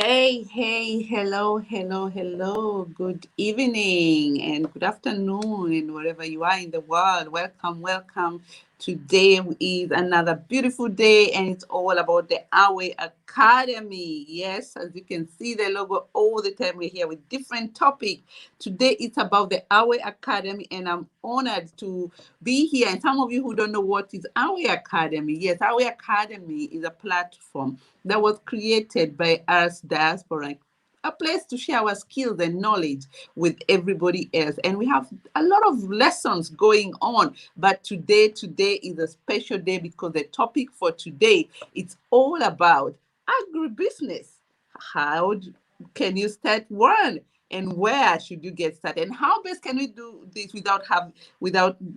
Hey, hello. Good evening and good afternoon, and wherever you are in the world. Welcome. Today is another beautiful day, and it's all about the Awe Academy. Yes, as you can see the logo all the time, we're here with different topic. Today it's about the Awe Academy, and I'm honored to be here. And some of you who don't know what is Awe Academy, yes, Awe Academy is a platform that was created by us diaspora, a place to share our skills and knowledge with everybody else. And we have a lot of lessons going on. But today is a special day because the topic for today, it's all about agribusiness. Can you start one? And where should you get started? And how best can we do this without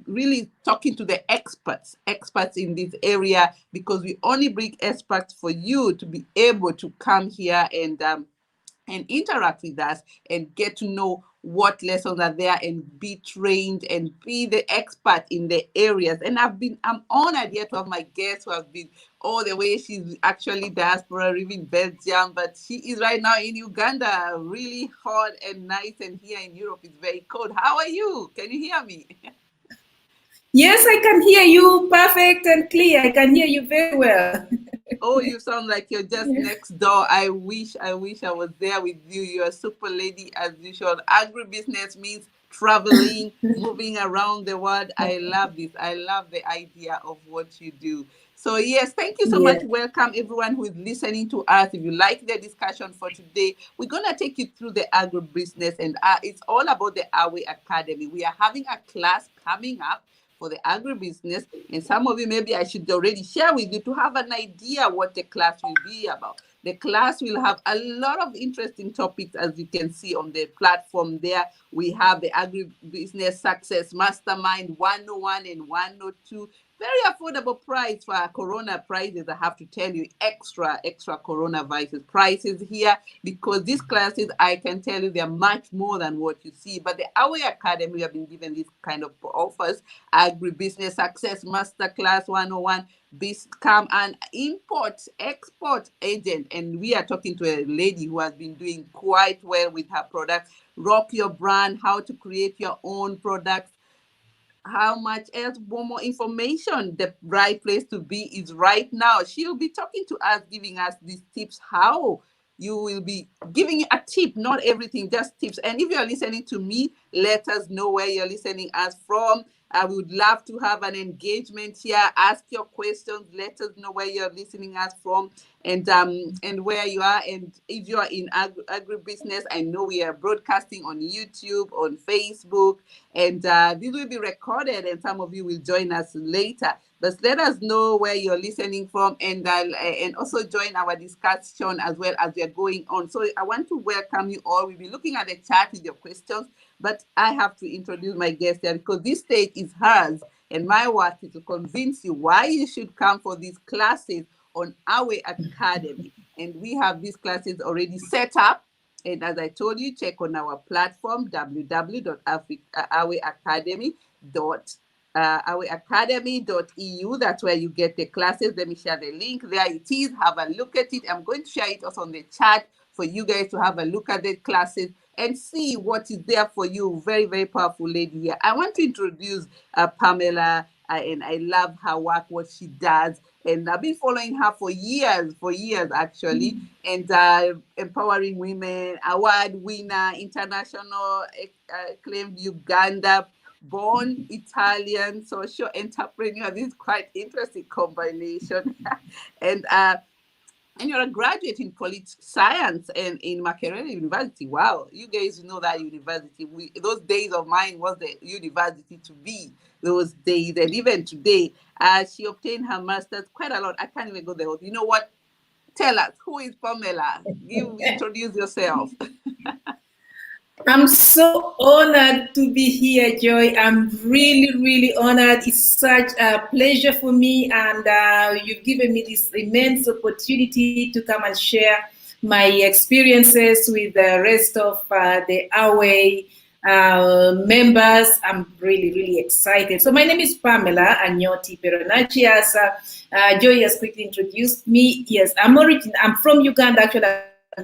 really talking to the experts in this area? Because we only bring experts for you to be able to come here and interact with us and get to know what lessons are there and be trained and be the expert in the areas. And I'm honored here to have my guest who has been all the way. She's actually diaspora, living in Belgium, but she is right now in Uganda, really hot and nice. And here in Europe, it's very cold. How are you? Can you hear me? Yes, I can hear you perfect and clear. I can hear you very well. Oh, you sound like you're just next door. I wish I was there with you. You're a super lady as usual. Agribusiness means traveling, moving around the world. I love this. I love the idea of what you do. So yes, thank you so much. Yeah. Welcome everyone who is listening to us. If you like the discussion for today, we're gonna take you through the agribusiness, and it's all about the Awe Academy. We are having a class coming up for the agribusiness. And some of you, maybe I should already share with you to have an idea what the class will be about. The class will have a lot of interesting topics, as you can see on the platform there. We have the Agribusiness Success Mastermind 101 and 102. Very affordable price for our Corona prices. I have to tell you, extra coronavirus prices here, because these classes, I can tell you, they're much more than what you see. But the Awe Academy, we have been given this kind of offers. Agribusiness Success Masterclass 101, become an export agent. And we are talking to a lady who has been doing quite well with her products. Rock your brand, how to create your own products. How much else? One more information. The right place to be is right now. She'll be talking to us, giving us these tips. How you will be giving a tip, not everything, just tips. And if you're listening to me, let us know where you're listening us from. I would love to have an engagement here. Ask your questions. Let us know where you're listening us from, and where you are. And if you are in agribusiness, I know we are broadcasting on YouTube, on Facebook, and this will be recorded, and some of you will join us later. But let us know where you're listening from, and also join our discussion as well as we are going on. So I want to welcome you all. We'll be looking at the chat with your questions, but I have to introduce my guest here because this stage is hers, and my work is to convince you why you should come for these classes on Awe Academy. And we have these classes already set up. And as I told you, check on our platform, www.aweacademy.eu. That's where you get the classes. Let me share the link. There it is. Have a look at it. I'm going to share it also on the chat for you guys to have a look at the classes and see what is there for you. Very, very powerful lady here. I want to introduce Pamela, and I love her work, what she does. And I've been following her for years actually, and empowering women, award winner, international acclaimed Uganda born Italian social entrepreneur. This is quite interesting combination. and and you're a graduate in political science and in Makerere University. Wow, you guys know that university. Those days of mine was the university to be. Those days, and even today, she obtained her master's. Quite a lot. I can't even go there. You know what? Tell us, who is Pamela? Introduce yourself. I'm so honored to be here, Joy. I'm really, really honored. It's such a pleasure for me, and you've given me this immense opportunity to come and share my experiences with the rest of the Awe members. I'm really, really excited. So my name is Pamela Anyoti Peronachi. As Joy has quickly introduced me. Yes, I'm from Uganda. Actually,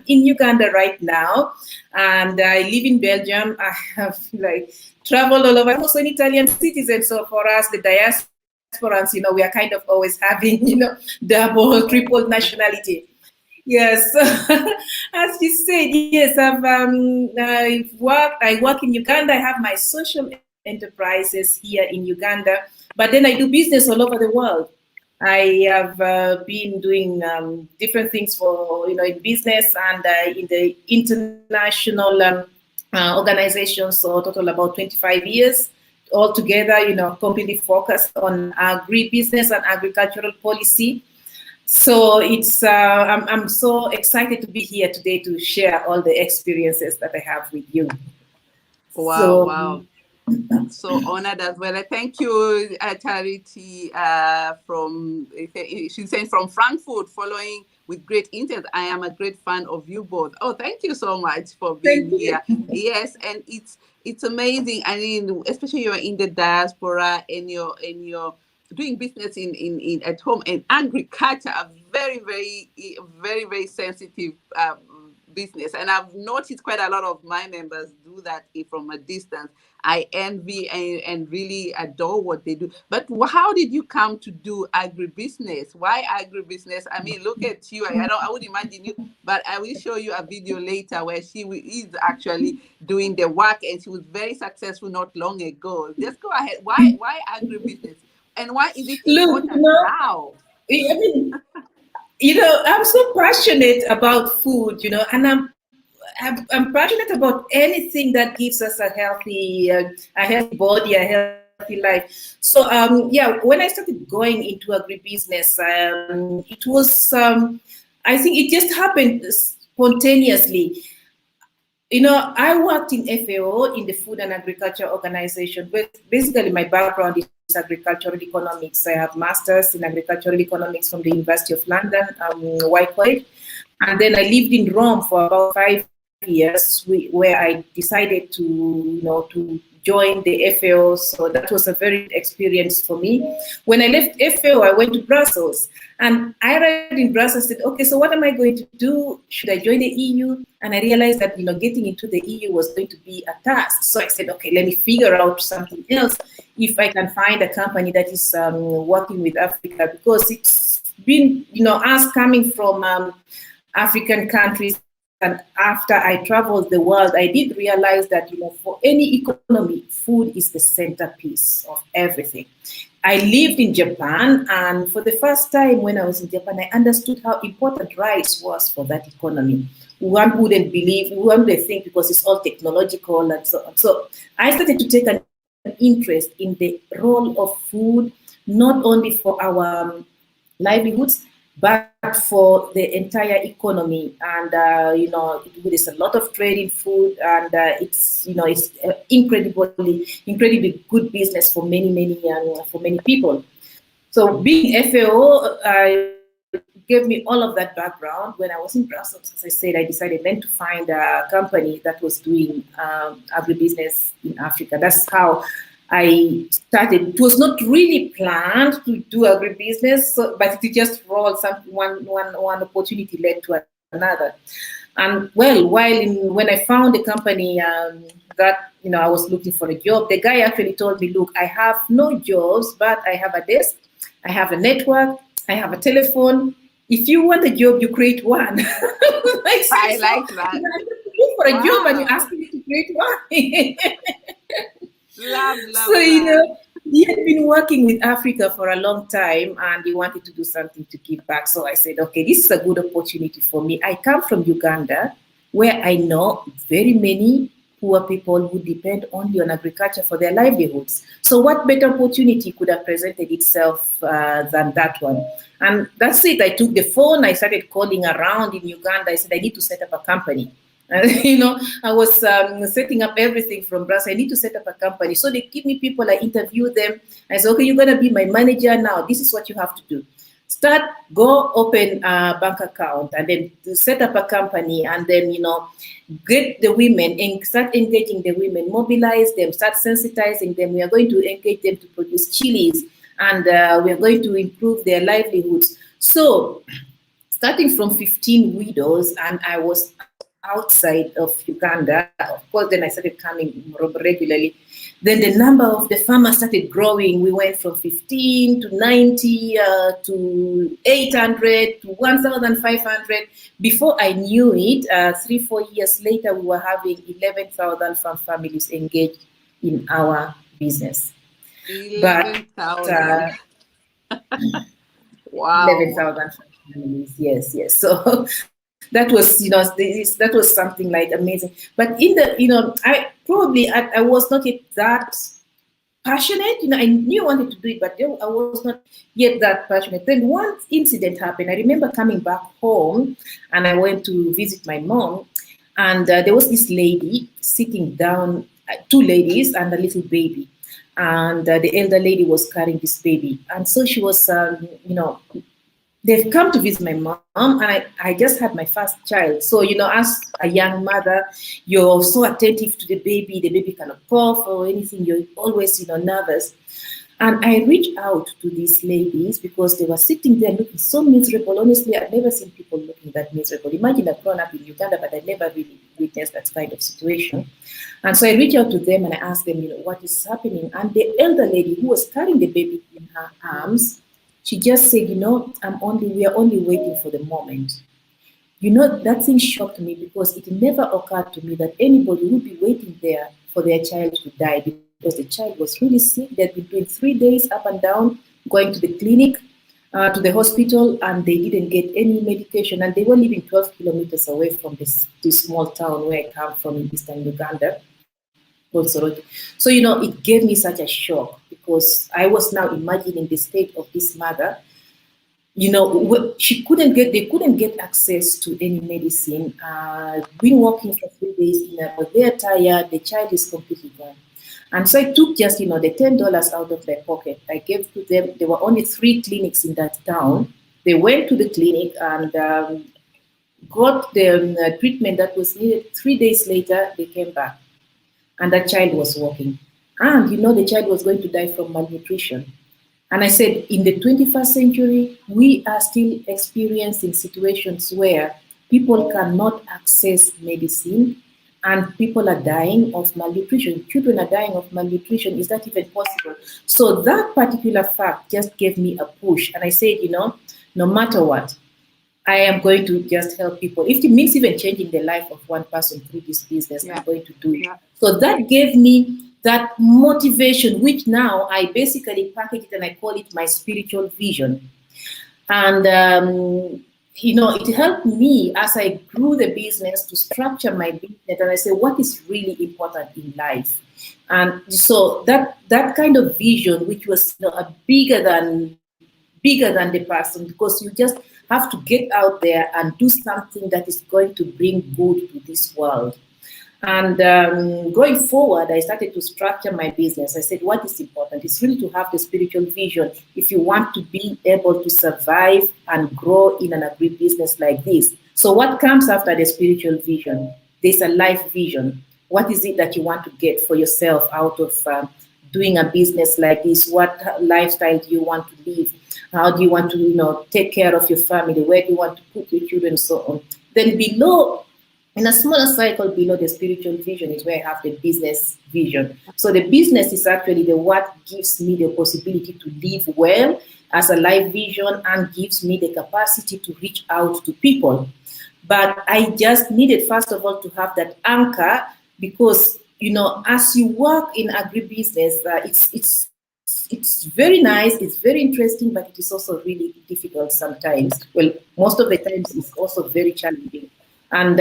in Uganda right now, and I live in Belgium. I have like traveled all over. I'm also an Italian citizen, so for us, the diasporans, we are kind of always having, double, triple nationality. Yes, as you said, yes, I work in Uganda. I have my social enterprises here in Uganda, but then I do business all over the world. I have been doing different things for, in business and in the international organizations, so total about 25 years altogether, completely focused on agribusiness and agricultural policy. So I'm so excited to be here today to share all the experiences that I have with you. Wow, wow. So honored as well. Thank you, Charity, she's saying from Frankfurt, following with great interest. I am a great fan of you both. Oh, thank you so much for being here. Yes, and it's amazing. I mean, especially you're in the diaspora and you're doing business in at home, and agriculture, a very, very, very, very sensitive business. And I've noticed quite a lot of my members do that from a distance. I envy and really adore what they do. But how did you come to do agribusiness? Why agribusiness? I mean, look at you. I would imagine you, but I will show you a video later where she is actually doing the work, and she was very successful not long ago. Just go ahead. Why agribusiness? And why is it important now? I mean, I'm so passionate about food, and I'm passionate about anything that gives us a healthy body, a healthy life. So when I started going into agribusiness, it was I think it just happened spontaneously. I worked in FAO, in the Food and Agriculture Organization. But basically, my background is agricultural economics. I have masters in agricultural economics from the University of London, Whitehead. And then I lived in Rome for about 5 years, where I decided to join the FAO. So that was a very good experience for me. When I left FAO, I went to Brussels. And I arrived in Brussels and said, okay, so what am I going to do? Should I join the EU? And I realized that, getting into the EU was going to be a task. So I said, okay, let me figure out something else if I can find a company that is working with Africa, because it's been, us coming from African countries. And after I traveled the world, I did realize that, for any economy, food is the centerpiece of everything. I lived in Japan, and for the first time when I was in Japan, I understood how important rice was for that economy. One wouldn't think, because it's all technological and so on. So I started to take an interest in the role of food, not only for our livelihoods, but for the entire economy. And there's a lot of trade in food, and it's incredibly good business for many people. So being FAO gave me all of that background. When I was in Brussels, as I said, I decided then to find a company that was doing agribusiness in Africa. That's how I started. It was not really planned to do agribusiness, but it just rolled. One opportunity led to another. And when I found the company that I was looking for a job, the guy actually told me, "Look, I have no jobs, but I have a desk, I have a network, I have a telephone. If you want a job, you create one." I like that. You look for a job and you ask me to create one. Love so, that. He had been working with Africa for a long time, and he wanted to do something to give back. So I said, okay, this is a good opportunity for me. I come from Uganda, where I know very many poor people who depend only on agriculture for their livelihoods. So what better opportunity could have presented itself than that one? And that's it. I took the phone. I started calling around in Uganda. I said, I need to set up a company. I was setting up everything from Brussels. I need to set up a company. So they give me people, I interview them. I say, okay, you're going to be my manager now. This is what you have to do. Go open a bank account, and then set up a company, and then, get the women and start engaging the women, mobilize them, start sensitizing them. We are going to engage them to produce chilies, and we are going to improve their livelihoods. So starting from 15 widows, and I was outside of Uganda. Of course, then I started coming regularly. Then the number of the farmers started growing. We went from 15 to 90 to 800 to 1,500. Before I knew it, 3-4 years later, we were having 11,000 farm families engaged in our business. 11,000. Wow. 11,000 families. Yes, yes. So that was, that was something like amazing. But in the, I was not yet that passionate. I knew I wanted to do it, but I was not yet that passionate. Then one incident happened. I remember coming back home, and I went to visit my mom, and there was this lady sitting down, two ladies and a little baby. And the elder lady was carrying this baby. And so she was, they've come to visit my mom, and I just had my first child. So, as a young mother, you're so attentive to the baby cannot cough or anything, you're always, nervous. And I reached out to these ladies because they were sitting there looking so miserable. Honestly, I've never seen people looking that miserable. Imagine I've grown up in Uganda, but I never really witnessed that kind of situation. And so I reached out to them and I asked them, what is happening? And the elder lady who was carrying the baby in her arms, she just said, we are only waiting for the moment. That thing shocked me because it never occurred to me that anybody would be waiting there for their child to die, because the child was really sick. They'd been doing 3 days up and down, going to the clinic, to the hospital, and they didn't get any medication. And they were living 12 kilometers away from this small town where I come from in eastern Uganda. So, it gave me such a shock because I was now imagining the state of this mother. They couldn't get access to any medicine. Been walking for 3 days, but they're tired, the child is completely gone. And so I took just, the $10 out of their pocket. I gave to them. There were only 3 clinics in that town. They went to the clinic and got the treatment that was needed. 3 days later, they came back. And that child was walking. And, the child was going to die from malnutrition. And I said, in the 21st century, we are still experiencing situations where people cannot access medicine and people are dying of malnutrition. Children are dying of malnutrition. Is that even possible? So that particular fact just gave me a push. And I said, no matter what, I am going to just help people. If it means even changing the life of one person through this business, I'm going to do it. Yeah. So that gave me that motivation, which now I basically package it and I call it my spiritual vision. And, it helped me as I grew the business to structure my business. And I say, what is really important in life? And so that kind of vision, which was bigger than the person, because you just have to get out there and do something that is going to bring good to this world. And going forward, I started to structure my business. I said, what is important? It's really to have the spiritual vision if you want to be able to survive and grow in an agribusiness like this. So what comes after the spiritual vision? There's a life vision. What is it that you want to get for yourself out of doing a business like this? What lifestyle do you want to live? How do you want to, take care of your family? Where do you want to put your children and so on? Then below, in a smaller cycle below the spiritual vision is where I have the business vision. So the business is actually what gives me the possibility to live well as a life vision and gives me the capacity to reach out to people. But I just needed, first of all, to have that anchor because, as you work in agribusiness, it's very nice, it's very interesting, but it is also really difficult sometimes. Well, most of the times it's also very challenging. And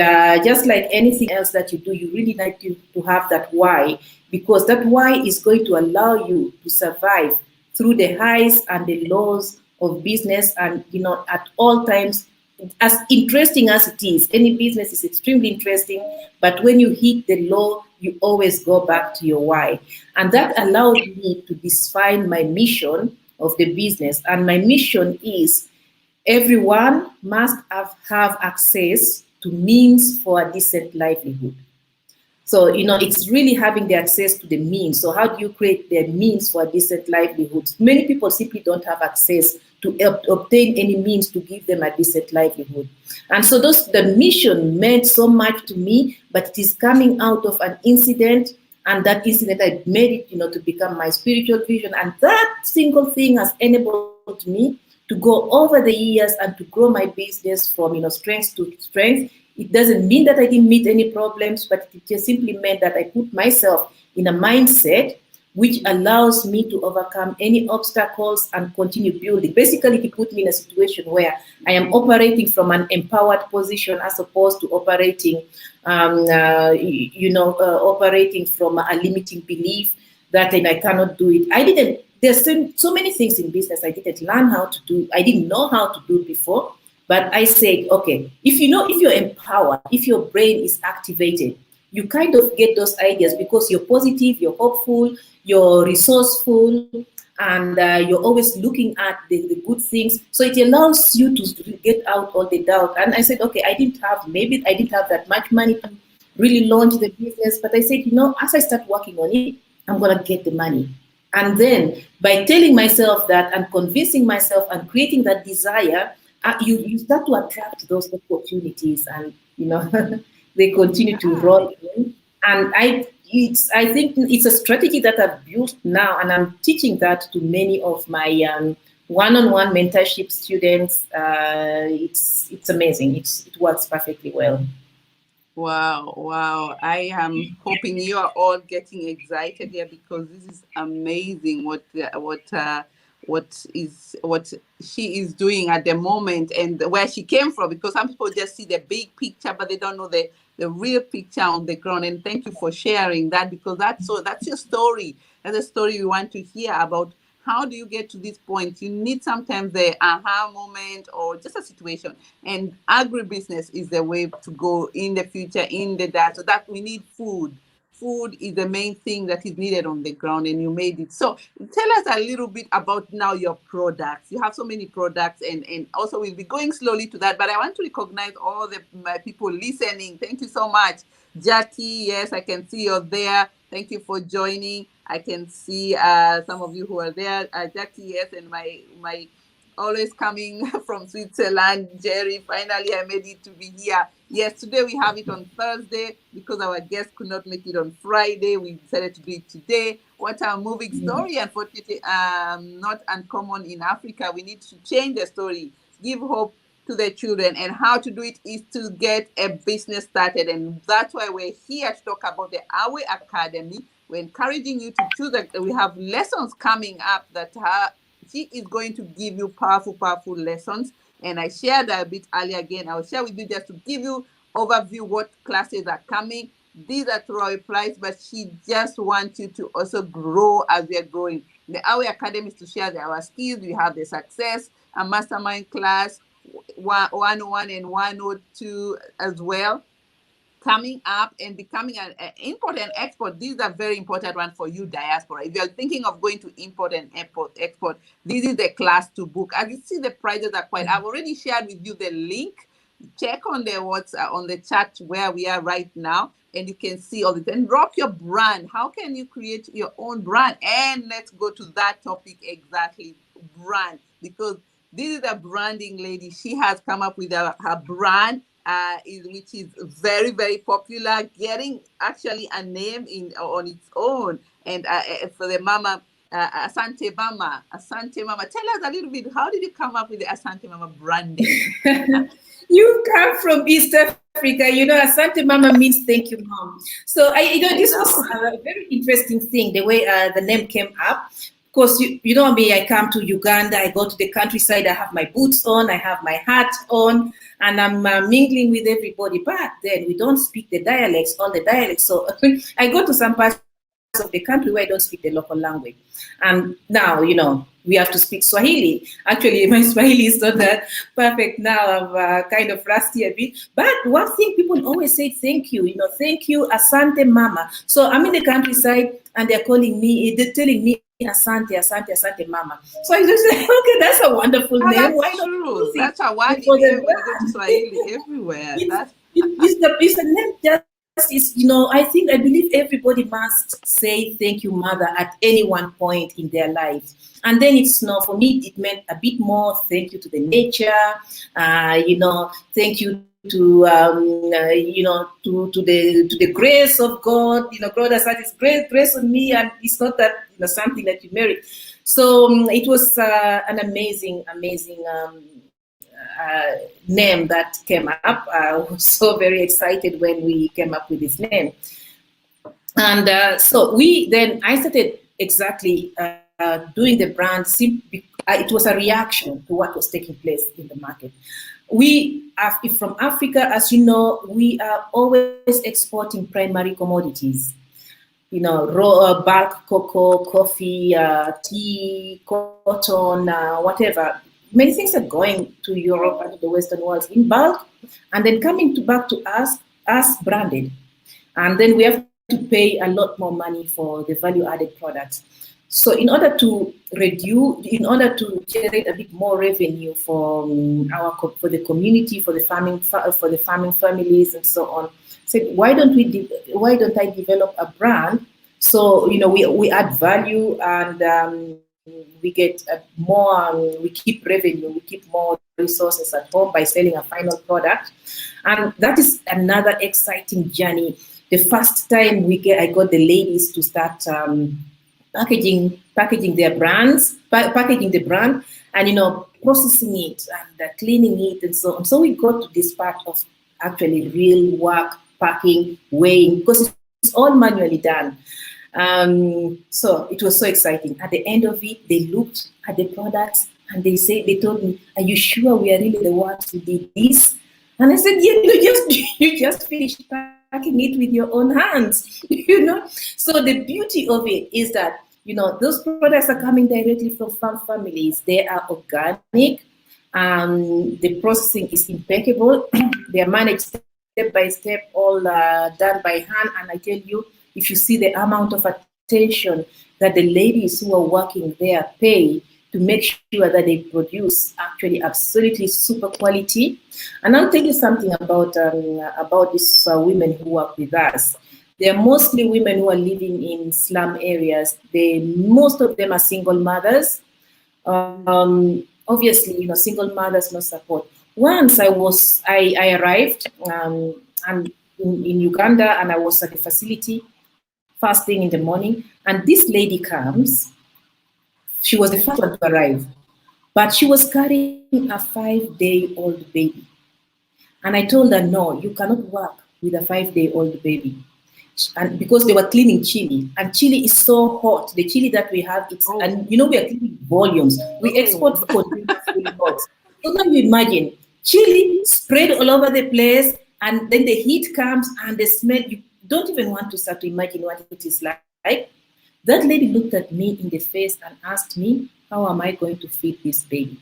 just like anything else that you do, you really need to have that why, because that why is going to allow you to survive through the highs and the lows of business. And, at all times, as interesting as it is, any business is extremely interesting, but when you hit the low, you always go back to your why. And that allowed me to define my mission of the business. And my mission is everyone must have access to means for a decent livelihood. So, it's really having the access to the means. So how do you create the means for a decent livelihood? Many people simply don't have access to obtain any means to give them a decent livelihood. And so the mission meant so much to me, but it is coming out of an incident, and that incident I made it, to become my spiritual vision. And that single thing has enabled me to go over the years and to grow my business from, strength to strength. It doesn't mean that I didn't meet any problems, but it just simply meant that I put myself in a mindset which allows me to overcome any obstacles and continue building. Basically, it put me in a situation where I am operating from an empowered position as opposed to operating, operating from a limiting belief that I cannot do it. There's so many things in business I didn't learn how to do. I didn't know how to do before, but I said, okay, if you're empowered, if your brain is activated, you kind of get those ideas because you're positive, you're hopeful, you're resourceful, and you're always looking at the good things. So it allows you to get out all the doubt. And I said, okay, I didn't have that much money to really launch the business, but I said, as I start working on it, I'm going to get the money. And then by telling myself that and convincing myself and creating that desire, you start to attract those opportunities, and they continue to roll in. And I think it's a strategy that I've built now, and I'm teaching that to many of my one-on-one mentorship students. It's amazing. It works perfectly well. Wow. I am hoping you are all getting excited here, because this is amazing what she is doing at the moment and where she came from, because some people just see the big picture, but they don't know the real picture on the ground. And thank you for sharing that, because that's your story. That's a story we want to hear about. How do you get to this point? You need sometimes the aha moment or just a situation. And agribusiness is the way to go in the future, so that we need food. Food is the main thing that is needed on the ground, and you made it. So tell us a little bit about now your products. You have so many products, and also we'll be going slowly to that, but I want to recognize all my people listening. Thank you so much. Jackie, yes, I can see you're there. Thank you for joining. I can see some of you who are there. Jackie, yes, and my always coming from Switzerland, Jerry. Finally, I made it to be here. Yes, today we have it on Thursday because our guest could not make it on Friday. We decided to do it today. What a moving story. Unfortunately, not uncommon in Africa. We need to change the story, give hope to the children, and how to do it is to get a business started. And that's why we're here to talk about the Awe Academy. We're encouraging you to choose. We have lessons coming up that she is going to give you powerful lessons. And I shared that a bit earlier. Again, I'll share with you just to give you overview what classes are coming. These are through our price, but she just wants you to also grow as we are growing. The Awe Academy is to share our skills. We have the success, a mastermind class, 101 and 102 as well, coming up, and becoming an import and export. These are very important ones for you, diaspora. If you're thinking of going to import and export, this is the class to book. As you see, the prices are quite. I've already shared with you the link. Check on the chat where we are right now, and you can see all this. And drop your brand. How can you create your own brand? And let's go to that topic exactly, brand, because this is a branding lady. She has come up with her brand, which is very, very popular, getting actually a name on its own. And for the mama, Asante Mama. Tell us a little bit, how did you come up with the Asante Mama branding? You come from East Africa. Asante Mama means thank you, mom. So this was a very interesting thing, the way the name came up. Of course, you know me, I come to Uganda, I go to the countryside, I have my boots on, I have my hat on, and I'm mingling with everybody. But then we don't speak all the dialects. So I go to some parts of the country where I don't speak the local language. And now, we have to speak Swahili. Actually, my Swahili is not that perfect now. I'm kind of rusty a bit. But one thing people always say, thank you. Thank you, Asante Mama. So I'm in the countryside and they're telling me Asante Mama. So I just say, okay, that's a wonderful name. That's Why true. not? That's a word you go to Swahili everywhere. It's a name just is, I believe everybody must say thank you, mother, at any one point in their lives. And then it's not, for me, it meant a bit more. Thank you to the nature, thank you to the grace of God. God has had His grace on me, and it's not that something that you merit. So it was an amazing name that came up. I was so very excited when we came up with this name. And so I started exactly doing the brand. It was a reaction to what was taking place in the market. We are from Africa, as you know, we are always exporting primary commodities. Raw bulk cocoa, coffee, tea, cotton, whatever. Many things are going to Europe and to the Western world in bulk, and then coming back to us branded. And then we have to pay a lot more money for the value-added products. So in order to generate a bit more revenue for the community, for the farming families, and so on, said, why don't I develop a brand? So we add value, and we get we keep revenue, we keep more resources at home by selling a final product, and that is another exciting journey. The first time I got the ladies to start packaging their brands, packaging the brand, and processing it and cleaning it and so on. So we got to this part of actually real work, packing, weighing, because it's all manually done. So it was so exciting. At the end of it, they looked at the products and they told me, "Are you sure we are really the ones who did this?" And I said, "Yeah, you just finished packing it with your own hands." So the beauty of it is that those products are coming directly from farm families. They are organic. The processing is impeccable. They are managed step by step, all done by hand. And I tell you, if you see the amount of attention that the ladies who are working there pay to make sure that they produce actually absolutely super quality. And I'll tell you something about these women who work with us. They are mostly women who are living in slum areas. Most of them are single mothers. Obviously, single mothers, no support. Once I arrived and in Uganda, and I was at the facility first thing in the morning, and this lady comes. She was the first one to arrive, but she was carrying a 5-day-old baby. And I told her, no, you cannot work with a 5-day-old baby. And because they were cleaning chili, and chili is so hot. The chili that we have, and we are cleaning volumes. We export containers fully hot. So now you imagine chili spread all over the place, and then the heat comes and the smell. You don't even want to start to imagine what it is like. That lady looked at me in the face and asked me, how am I going to feed this baby?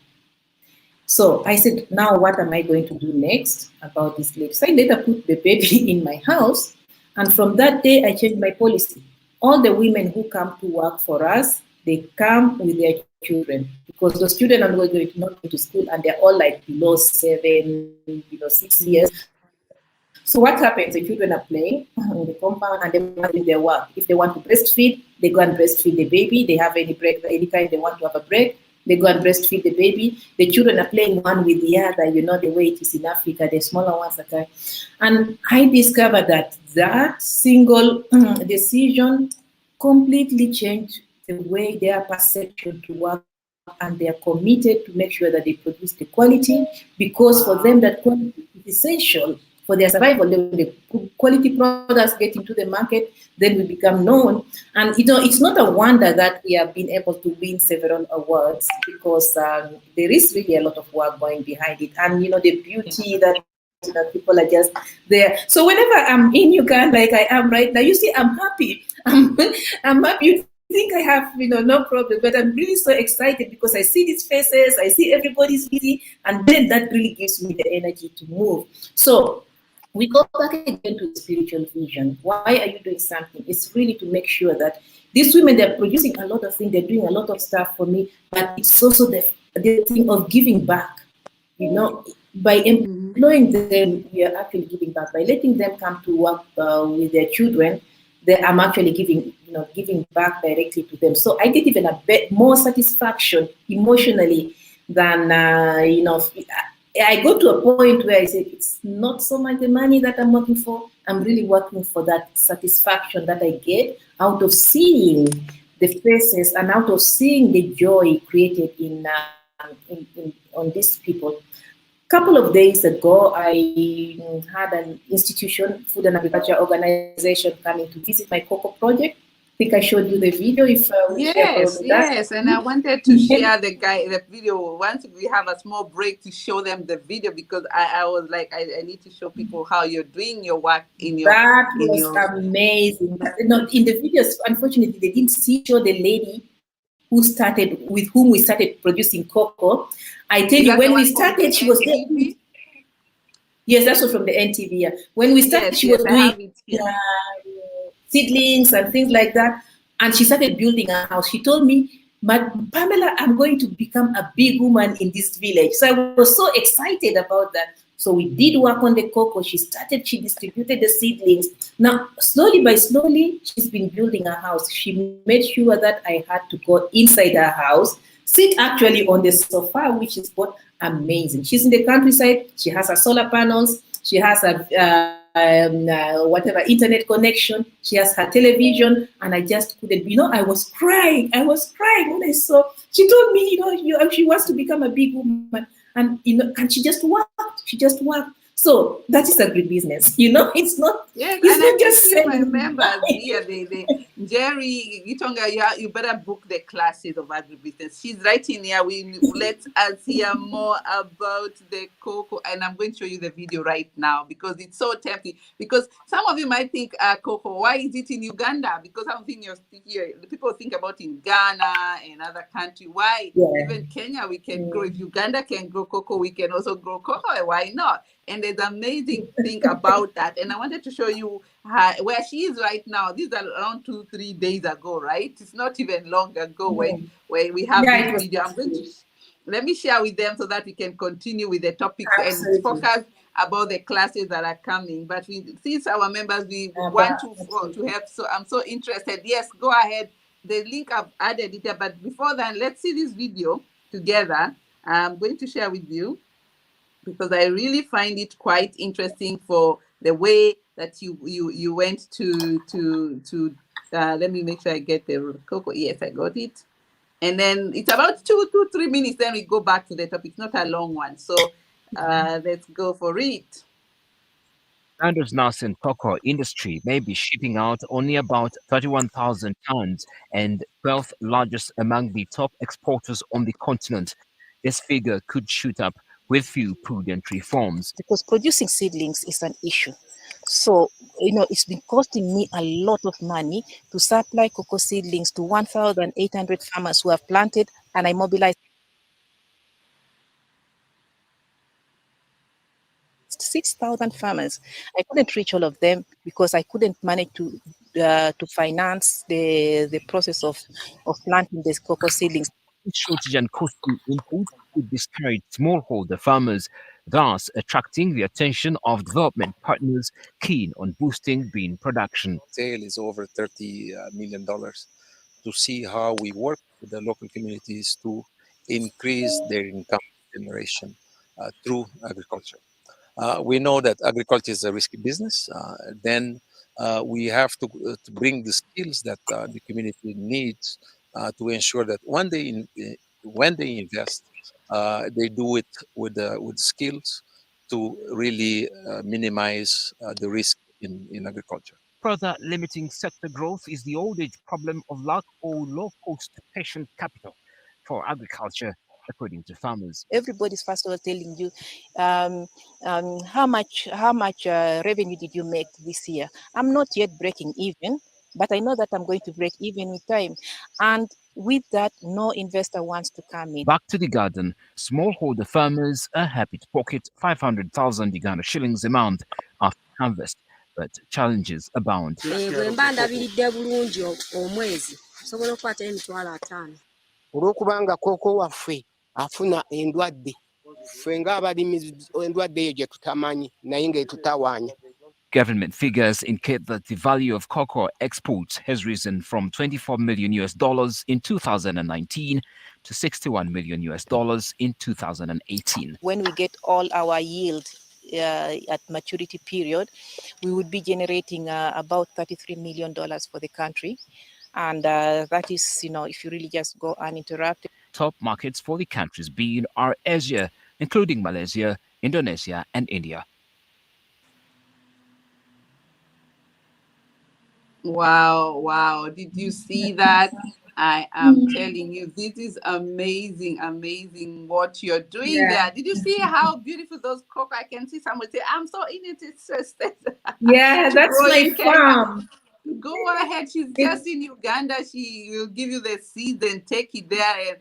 So I said, now what am I going to do next about this lady? So I let her put the baby in my house. And from that day, I changed my policy. All the women who come to work for us, they come with their children, because those children are not going to school, and they're all like below 7, 6 years. So what happens? The children are playing in the compound, and they want to do their work. If they want to breastfeed, they go and breastfeed the baby. They have any time they want to have a break, they go and breastfeed the baby. The children are playing one with the other, the way it is in Africa, the smaller ones are there. And I discovered that single decision completely changed the way their perception to work, and they are committed to make sure that they produce the quality, because for them that quality is essential for their survival. When the quality products get into the market, then we become known. And it's not a wonder that we have been able to win several awards, because there is really a lot of work going behind it. And the beauty that people are just there. So whenever I'm in Uganda, like I am right now, you see, I'm happy. I'm happy. You think I have no problem, but I'm really so excited because I see these faces, I see everybody's busy, and then that really gives me the energy to move. So we go back again to the spiritual vision. Why are you doing something? It's really to make sure that these women, they're producing a lot of things, they're doing a lot of stuff for me, but it's also the thing of giving back, by employing them, we are actually giving back. By letting them come to work with their children, I'm actually giving back directly to them. So I get even a bit more satisfaction emotionally than, I go to a point where I say, it's not so much the money that I'm working for. I'm really working for that satisfaction that I get out of seeing the faces and out of seeing the joy created on these people. Couple of days ago, I had an institution, food and agriculture organization, coming to visit my cocoa project. I think I showed you the video. If we share probably that. Yes, and I wanted to share the video once we have a small break to show them the video, because I was like, I need to show people how you're doing your work in your. That was amazing. In the videos, unfortunately, they didn't show the lady with whom we started producing cocoa. I tell you, when we started, she was there. Yes, that's from the NTV. Yeah. When we started, she was doing seedlings and things like that. And she started building a house. She told me, Pamela, I'm going to become a big woman in this village. So I was so excited about that. So we did work on the cocoa. She distributed the seedlings. Now, slowly by slowly, she's been building a house. She made sure that I had to go inside her house, sit actually on the sofa, which is what amazing. She's in the countryside. She has her solar panels. She has a whatever internet connection. She has her television, and I just couldn't. I was crying. I was crying when I saw. She told me, she wants to become a big woman, and and she just worked. She just worked. So that is agribusiness. It's not. Yes, it's and not I just remember here, Jerry Gitonga, you better book the classes of agribusiness. She's writing here. Let us hear more about the cocoa, and I'm going to show you the video right now because it's so tempting. Because some of you might think, cocoa, why is it in Uganda? Because I'm thinking here, the people think about in Ghana and other countries. Why? Yeah. Even Kenya, we can grow. If Uganda can grow cocoa, we can also grow cocoa. Why not? And there's an amazing thing about that. And I wanted to show you where she is right now. These are around 2-3 days ago, right? It's not even long ago when we have this video. I'm going to let me share with them so that we can continue with the topics and focus about the classes that are coming. But since our members, we want to help. So I'm so interested. Yes, go ahead. The link I've added it, but before that, let's see this video together. I'm going to share with you, because I really find it quite interesting for the way that you went to let me make sure I get the cocoa. Yes, I got it. And then it's about 2-3 minutes. Then we go back to the topic. It's not a long one. So let's go for it. Uganda's nascent cocoa industry may be shipping out only about 31,000 tons and 12th largest among the top exporters on the continent. This figure could shoot up with few prudent reforms. Because producing seedlings is an issue. So, it's been costing me a lot of money to supply cocoa seedlings to 1,800 farmers who have planted, and I mobilized 6,000 farmers. I couldn't reach all of them because I couldn't manage to finance the process of planting these cocoa seedlings. Shortage and costly inputs could discourage smallholder farmers, thus attracting the attention of development partners keen on boosting bean production. Sale is over $30 million to see how we work with the local communities to increase their income generation through agriculture. We know that agriculture is a risky business. Then we have to bring the skills that the community needs to ensure that when they invest, they do it with skills to really minimize the risk in agriculture. Further limiting sector growth is the old age problem of lack or low-cost patient capital for agriculture, according to farmers. Everybody's first of all telling you how much revenue did you make this year. I'm not yet breaking even, but I know that I'm going to break even with time. And with that, no investor wants to come in. Back to the garden, smallholder farmers are happy to pocket 500,000 Uganda shillings a month after harvest, but challenges abound. Olw'okubanga kooko waffe afuna endwadde ffe ng'abalimi endwadde eyo gye tutamanyi naye ng'etutawaanya. Government figures indicate that the value of cocoa exports has risen from $24 million in 2019 to $61 million in 2018. When we get all our yield at maturity period, we would be generating about $33 million for the country. And that is, if you really just go uninterrupted. Top markets for the countries being are Asia, including Malaysia, Indonesia, and India. Wow. Did you see that? I am telling you, this is amazing what you're doing there. Did you see how beautiful those cocoa? I can see someone say, I'm so interested. Yeah, that's grow my in Kenya. farm. Go ahead. She's just in Uganda. She will give you the seeds and take it there.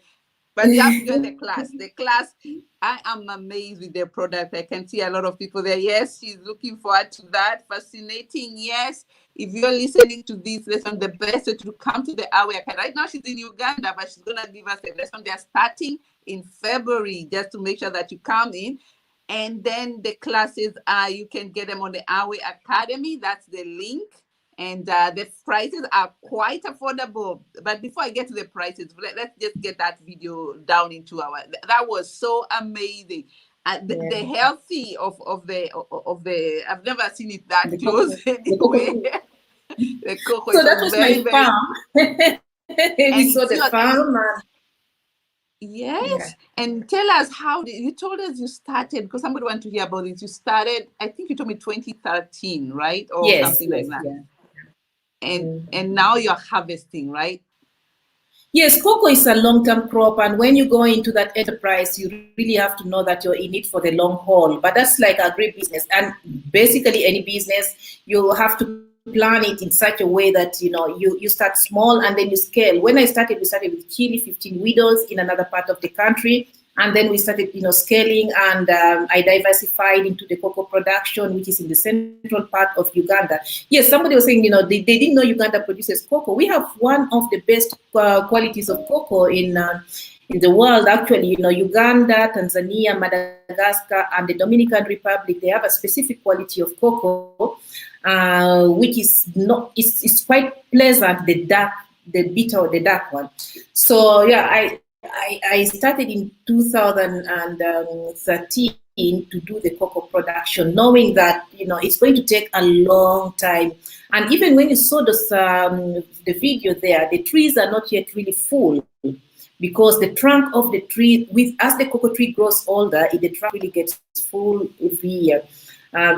But you have to join the class. The class, I am amazed with the product. I can see a lot of people there. Yes, she's looking forward to that. Fascinating. Yes. If you're listening to this lesson, the best way to come to the Awe Academy. Right now she's in Uganda, but she's going to give us a lesson. They're starting in February, just to make sure that you come in. And then the classes, you can get them on the Awe Academy. That's the link. And the prices are quite affordable. But before I get to the prices, let's just get that video down into that was so amazing. The healthy of the I've never seen it that The close anyway. The cocoa. So that was very, my farm. We saw the farm. Yes. And tell us you told us you started, because somebody want to hear about it. You started, I think you told me 2013, right? Or something like that. Yeah. And now you're harvesting, right? Yes, cocoa is a long-term crop, and when you go into that enterprise, you really have to know that you're in it for the long haul. But that's like agribusiness, and basically any business, you have to plan it in such a way that you start small and then you scale. When we started with Chile, 15 widows in another part of the country. And then we started, scaling, and I diversified into the cocoa production, which is in the central part of Uganda. Yes, somebody was saying, they didn't know Uganda produces cocoa. We have one of the best qualities of cocoa in the world. Actually, Uganda, Tanzania, Madagascar, and the Dominican Republic, they have a specific quality of cocoa, which is it's quite pleasant, the bitter or the dark one. So yeah, I started in 2013 to do the cocoa production, knowing that it's going to take a long time. And even when you saw the video there, the trees are not yet really full, because the trunk of the tree, as the cocoa tree grows older, the trunk really gets full every year.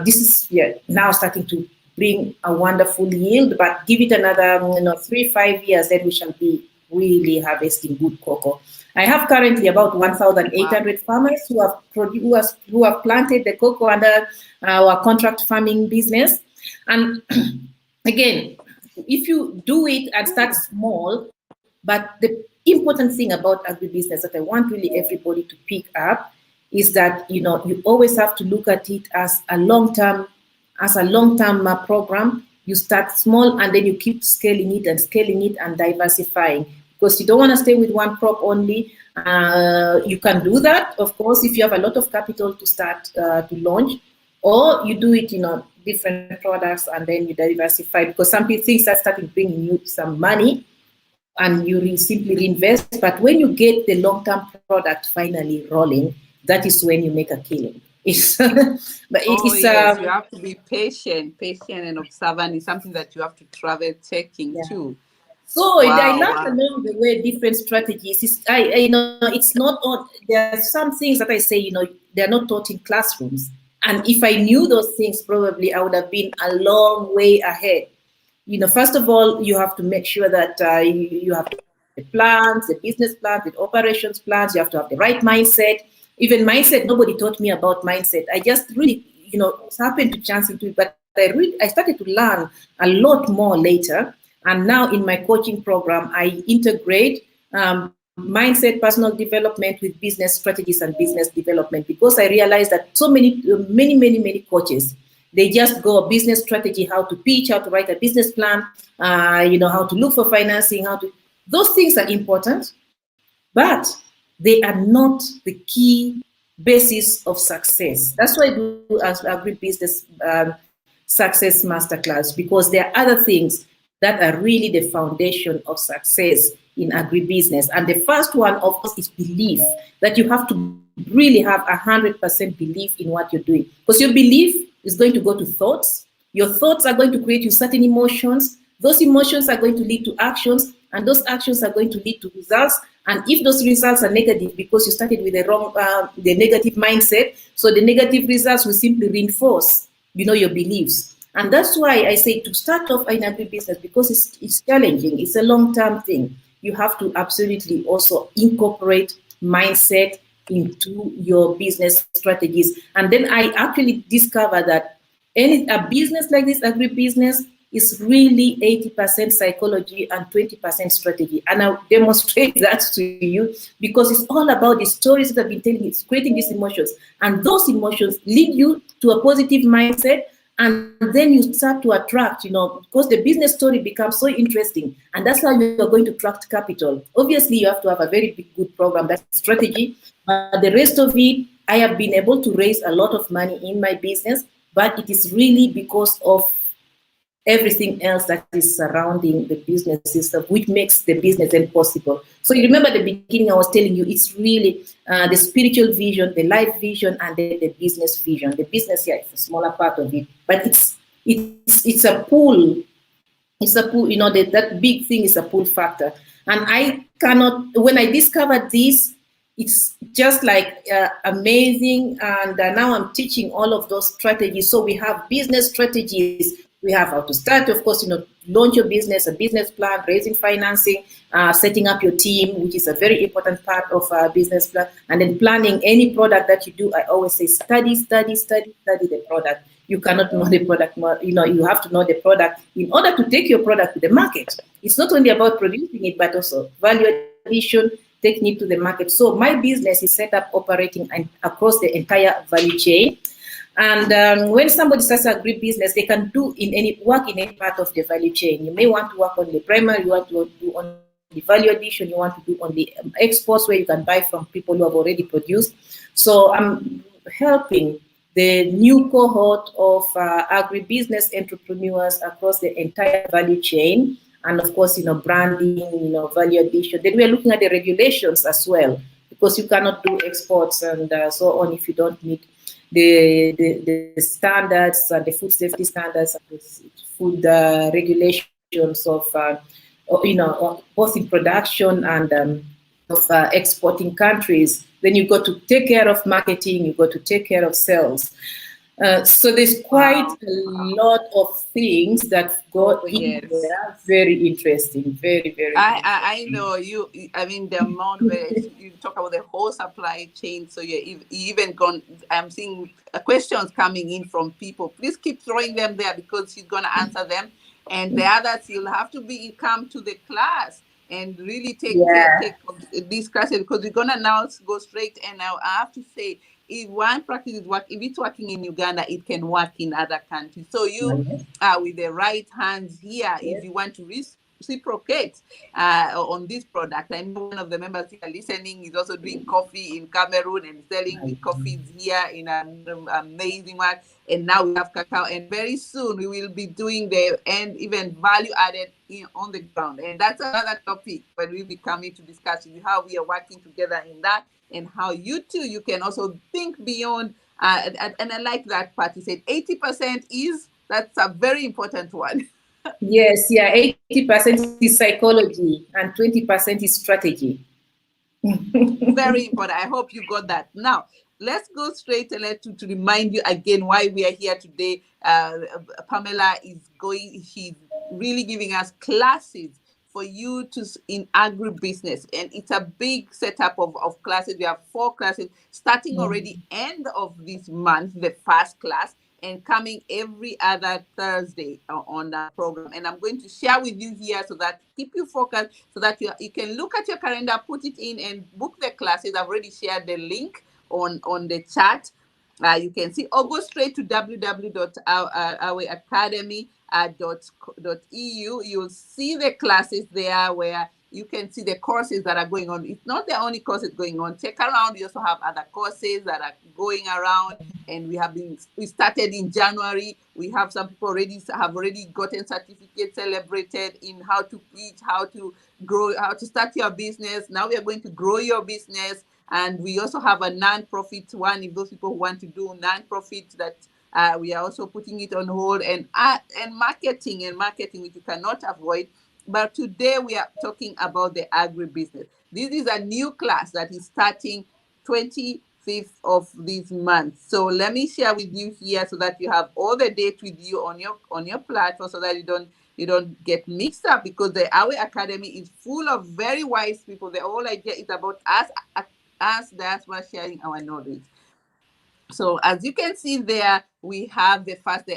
This is now starting to bring a wonderful yield, but give it another 3-5 years, then we shall be really harvesting good cocoa. I have currently about 1,800 farmers who have planted the cocoa under our contract farming business. And again, if you do it and start small, but the important thing about agribusiness that I want really everybody to pick up is that you always have to look at it as a long-term program. You start small and then you keep scaling it and diversifying. Because you don't want to stay with one crop only. You can do that, of course, if you have a lot of capital to start to launch, or you do it, different products, and then you diversify. Because some things start starting bringing you some money, and you simply reinvest. But when you get the long-term product finally rolling, that is when you make a killing. Yes, you have to be patient and observant. It's something that you have to travel checking too. So I learned along the way different strategies. It's not on. There are some things that I say, they're not taught in classrooms. And if I knew those things, probably I would have been a long way ahead. First of all, you have to make sure that you have the plans, the business plans, the operations plans. You have to have the right mindset. Even mindset, nobody taught me about mindset. I just really, happened to chance into it. But I started to learn a lot more later. And now in my coaching program, I integrate mindset, personal development with business strategies and business development, because I realized that so many coaches, they just go business strategy, how to pitch, how to write a business plan, how to look for financing, those things are important, but they are not the key basis of success. That's why I do as agribusiness success masterclass, because there are other things that are really the foundation of success in agribusiness. And the first one, of course, is belief, that you have to really have 100% belief in what you're doing. Because your belief is going to go to thoughts. Your thoughts are going to create you certain emotions. Those emotions are going to lead to actions, and those actions are going to lead to results. And if those results are negative because you started with the negative mindset, so the negative results will simply reinforce, your beliefs. And that's why I say to start off in agribusiness, because it's challenging, it's a long-term thing. You have to absolutely also incorporate mindset into your business strategies. And then I actually discovered that a business like this, agribusiness, is really 80% psychology and 20% strategy. And I'll demonstrate that to you, because it's all about the stories that I've been telling you. It's creating these emotions. And those emotions lead you to a positive mindset. And then you start to attract, because the business story becomes so interesting. And that's how you are going to attract capital. Obviously, you have to have a very big, good program. That's strategy. But the rest of it, I have been able to raise a lot of money in my business. But it is really because of everything else that is surrounding the business system, which makes the business then possible. So you remember at the beginning, I was telling you, it's really the spiritual vision, the life vision, and then the business vision. The business, is a smaller part of it, but it's a pull. It's a pull, that big thing is a pull factor. And I cannot, when I discovered this, it's just like amazing. And now I'm teaching all of those strategies. So we have business strategies. We have how to start, of course, launch your business, a business plan, raising financing, setting up your team, which is a very important part of a business plan, and then planning any product that you do. I always say, study the product. You cannot know the product more, you have to know the product in order to take your product to the market. It's not only about producing it, but also value addition, taking it to the market. So my business is set up operating across the entire value chain. And when somebody starts a business, they can work in any part of the value chain. You may want to work on the primary, you want to do on the value addition, you want to do on the exports, where you can buy from people who have already produced. So I'm helping the new cohort of agribusiness entrepreneurs across the entire value chain. And of course, branding, value addition. Then we're looking at the regulations as well, because you cannot do exports and so on if you don't meet the standards and the food safety standards and the food regulations of, both in production and of exporting countries. Then you got to take care of marketing, you got to take care of sales. So there's quite a lot of things that go in there. Very interesting, very, very. I know you. I mean, the amount where you talk about the whole supply chain. So you even gone. I'm seeing questions coming in from people. Please keep throwing them there, because she's gonna answer them. And the others, you'll have to come to the class and really take these classes, because we're gonna now go straight. And now I have to say, if one practice is if it's working in Uganda, it can work in other countries. So you are with the right hands here if you want to reciprocate on this product. I know one of the members here listening is also doing coffee in Cameroon and selling the coffees here in an amazing way. And now we have cacao, and very soon we will be doing even value added on the ground. And that's another topic when we'll be coming to discuss how we are working together in that, and how you can also think beyond. And I like that part. You said 80% that's a very important one. Yes, 80% is psychology and 20% is strategy. Very important. I hope you got that. Now, let's go straight to remind you again why we are here today. Pamela she's really giving us classes for you in agribusiness, and it's a big setup of classes. We have 4 classes starting already end of this month, the first class, and coming every other Thursday on that program. And I'm going to share with you here so that keep you focused, so that you can look at your calendar, put it in, and book the classes. I've already shared the link on the chat. You can see, or go straight to www.ouracademy.eu. You'll see the classes there where you can see the courses that are going on. It's not the only courses going on. Check around. We also have other courses that are going around, and we started in January. We have some people have already gotten certificates celebrated in how to pitch, how to grow, how to start your business. Now we are going to grow your business. And we also have a non-profit one, if those people who want to do non-profit, that we are also putting it on hold, and marketing, which you cannot avoid. But today we are talking about the agribusiness. This is a new class that is starting 25th of this month. So let me share with you here so that you have all the dates with you on your platform, so that you don't get mixed up, because the Our Academy is full of very wise people. The whole idea is about us diaspora sharing our knowledge. So as you can see there, we have the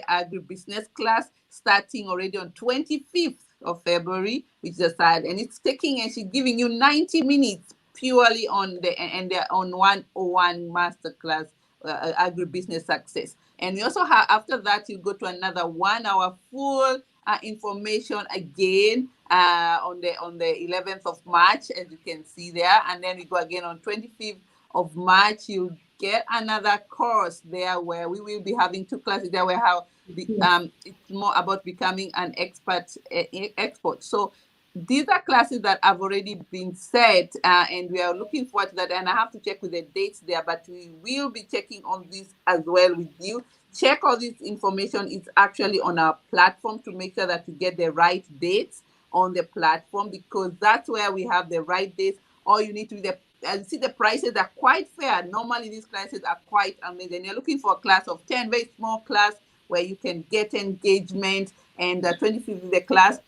agribusiness class starting already on 25th of February, which is a side, and it's taking, and she's giving you 90 minutes purely on they're on 101 masterclass, agribusiness success. And we also have, after that, you go to another 1 hour full information again on the 11th of March, as you can see there. And then we go again on 25th of March. You get another course there where we will be having 2 classes there, where it's more about becoming an expert. So these are classes that have already been set, and we are looking forward to that. And I have to check with the dates there, but we will be checking on this as well with you. Check all this information. It's actually on our platform, to make sure that you get the right dates on the platform, because that's where we have the right dates. All you need to do, see the prices are quite fair. Normally these classes are quite amazing. You're looking for a class of 10, very small class where you can get engagement, and 25th is the class.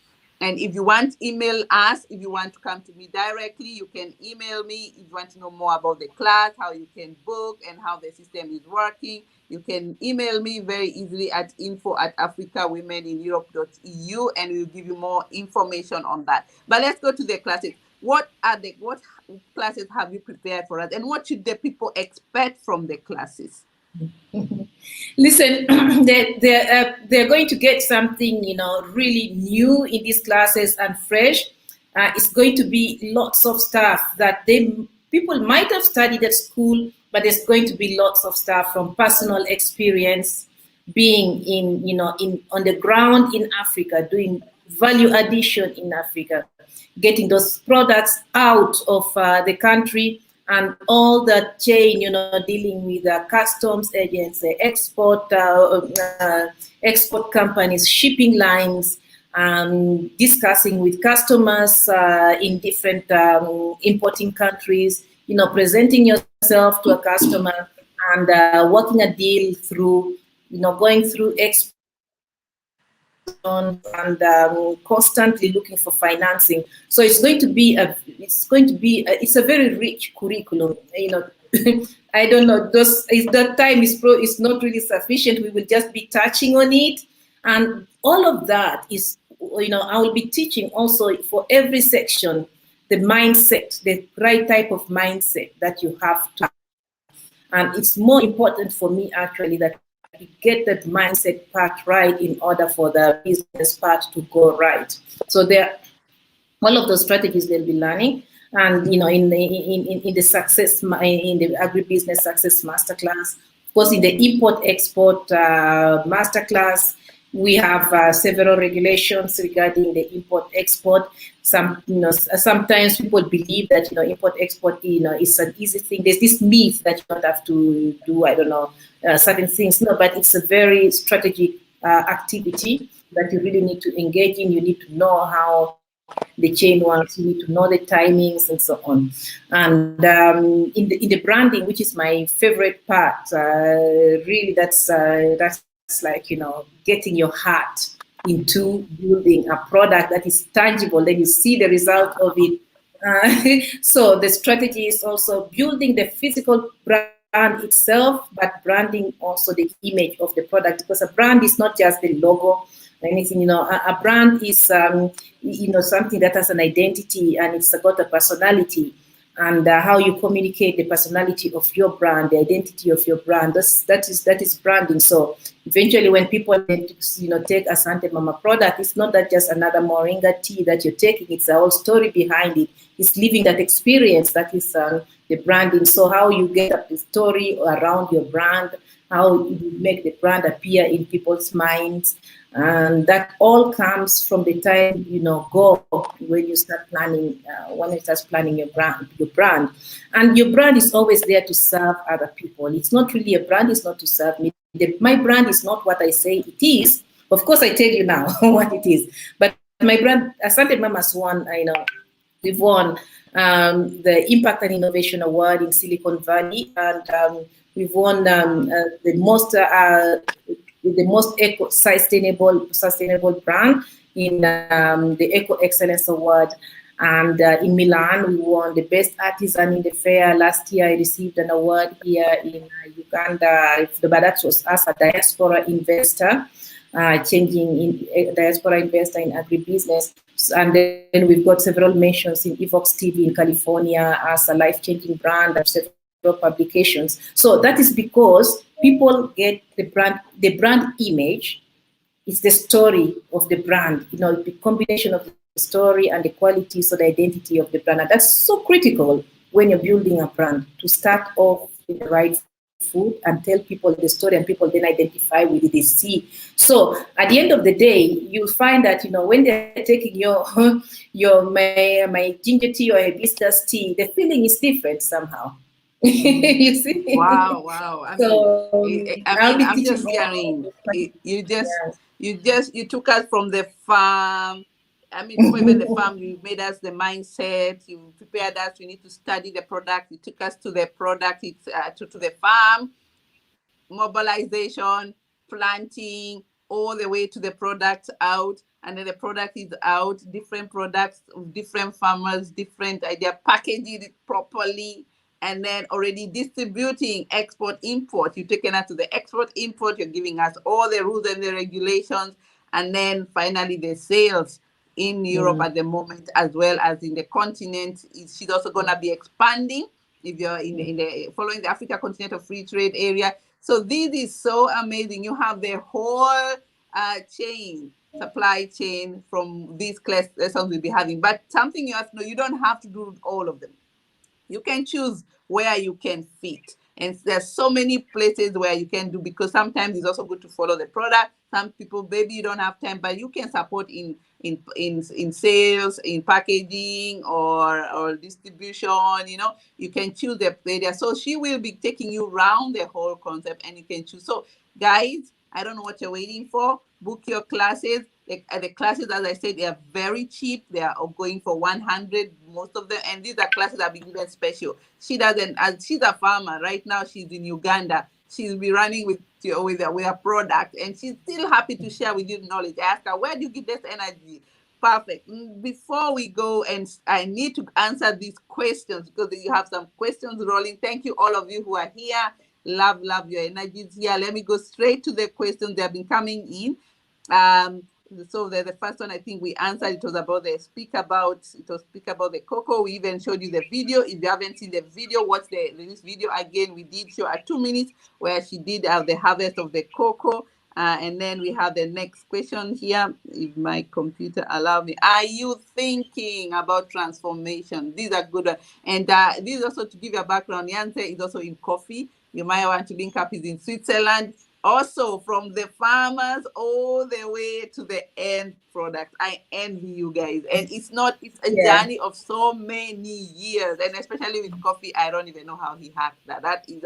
And if you want, email us. If you want to come to me directly, you can email me. If you want to know more about the class, how you can book, and how the system is working, you can email me very easily at info@africawomenineurope.eu, and we'll give you more information on that. But let's go to the classes. What classes have you prepared for us, and what should the people expect from the classes? Listen, they're going to get something, really new in these classes and fresh. It's going to be lots of stuff that people might have studied at school, but there's going to be lots of stuff from personal experience, being on the ground in Africa, doing value addition in Africa, getting those products out of the country, and all that chain, dealing with customs agents, export companies, shipping lines, discussing with customers in different importing countries, presenting yourself to a customer, and working a deal through, going through export, and constantly looking for financing. So it's a very rich curriculum. I don't know, that time is not really sufficient. We will just be touching on it, and all of that is, I will be teaching also for every section the mindset, the right type of mindset that you have to have. And it's more important for me actually that you get that mindset part right in order for the business part to go right. So all of those strategies they'll be learning, and in the agribusiness success masterclass, of course, in the import-export masterclass, we have several regulations regarding the import-export. Sometimes people believe that import-export is an easy thing. There's this myth that you don't have to do certain things. No, but it's a very strategic activity that you really need to engage in. You need to know how the chain works. You need to know the timings and so on. And in the branding, which is my favorite part, really that's like getting your heart into building a product that is tangible. Then you see the result of it. So the strategy is also building the physical brand itself, but branding also the image of the product, because a brand is not just the logo or anything. A brand is something that has an identity, and it's got a personality. and how you communicate the personality of your brand, the identity of your brand. That is branding. So eventually, when people take Asante Mama product, it's not that just another moringa tea that you're taking. It's a whole story behind it. It's living that experience. That is the branding. So how you get up the story around your brand, how you make the brand appear in people's minds. And that all comes from the time go when you start planning, your brand, and your brand is always there to serve other people. It's not really a brand; it's not to serve me. My brand is not what I say it is. Of course, I tell you now what it is, but my brand, Asante Mama's won. We've won the Impact and Innovation Award in Silicon Valley, and we've won the most sustainable brand in the Eco Excellence Award. And in Milan, we won the best artisan in the fair. Last year, I received an award here in Uganda, but that was as a diaspora investor, diaspora investor in agribusiness. And then we've got several mentions in Evox TV in California as a life-changing brand and several publications. So that is because people get the brand image. It's the story of the brand, the combination of the story and the quality, so the identity of the brand. And that's so critical when you're building a brand, to start off with the right food and tell people the story, and people then identify with it, they see. So at the end of the day, you'll find that, when they're taking my ginger tea or hibiscus tea, the feeling is different somehow. You see? Wow. I'm just hearing you took us from the farm. Before even the farm, you made us the mindset, you prepared us, we need to study the product, you took us to the product, to the farm, mobilization, planting, all the way to the product out, and then the product is out, different products, different farmers, different idea, packaging it properly, and then already distributing export, import. You've taken us to the export, import, you're giving us all the rules and the regulations, and then finally the sales in Europe at the moment, as well as in the continent. She's also going to be expanding if you're in the following the Africa Continental Free Trade Area. So this is so amazing. You have the whole supply chain from these lessons we'll be having. But something you have to know, you don't have to do all of them. You can choose where you can fit. And there's so many places where you can do, because sometimes it's also good to follow the product. Some people, maybe you don't have time, but you can support in sales, in packaging, or distribution. You can choose the area. So she will be taking you around the whole concept, and you can choose. So guys, I don't know what you're waiting for. Book your classes. The classes, as I said, they are very cheap. They are going for 100, most of them, and these are classes that are being given special. She doesn't, as she's a farmer right now. She's in Uganda. She'll be running with a product, and she's still happy to share with you knowledge. I ask her, where do you get this energy? Perfect. Before we go, and I need to answer these questions, because you have some questions rolling. Thank you, all of you who are here. Love your energies here. Let me go straight to the questions that have been coming in. So the first one, I think we answered. It was about speak about the cocoa. We even showed you the video. If you haven't seen the video, watch this video again. We did show at 2 minutes where she did the harvest of the cocoa. And then we have the next question here. If my computer allows me, are you thinking about transformation? These are good. And this is also to give you a background. The answer is also in coffee. You might want to link up. Is in Switzerland. Also, from the farmers all the way to the end product. I envy you guys. And it's a journey of so many years. And especially with coffee, I don't even know how he hacked that. That is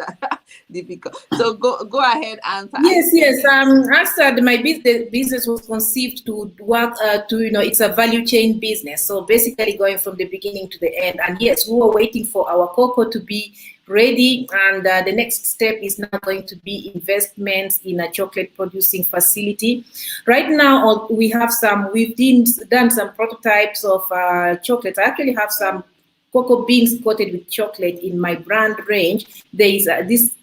difficult. So go ahead, answer. Yes. After my business was conceived to work it's a value chain business. So basically going from the beginning to the end. And yes, we were waiting for our cocoa to be ready, and the next step is now going to be investments in a chocolate producing facility. Right now, we've done some prototypes of chocolate. I actually have some cocoa beans coated with chocolate in my brand range. There is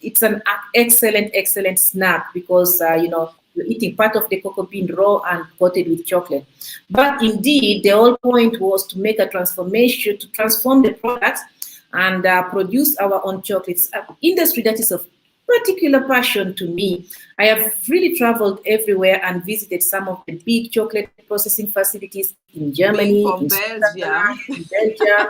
it's an excellent snack, because you're eating part of the cocoa bean raw and coated with chocolate. But indeed, the whole point was to make a transformation, to transform the products and produce our own chocolates, an industry that is of particular passion to me. I have really traveled everywhere and visited some of the big chocolate processing facilities in Being Germany, from in Belgium. Switzerland, in Belgium.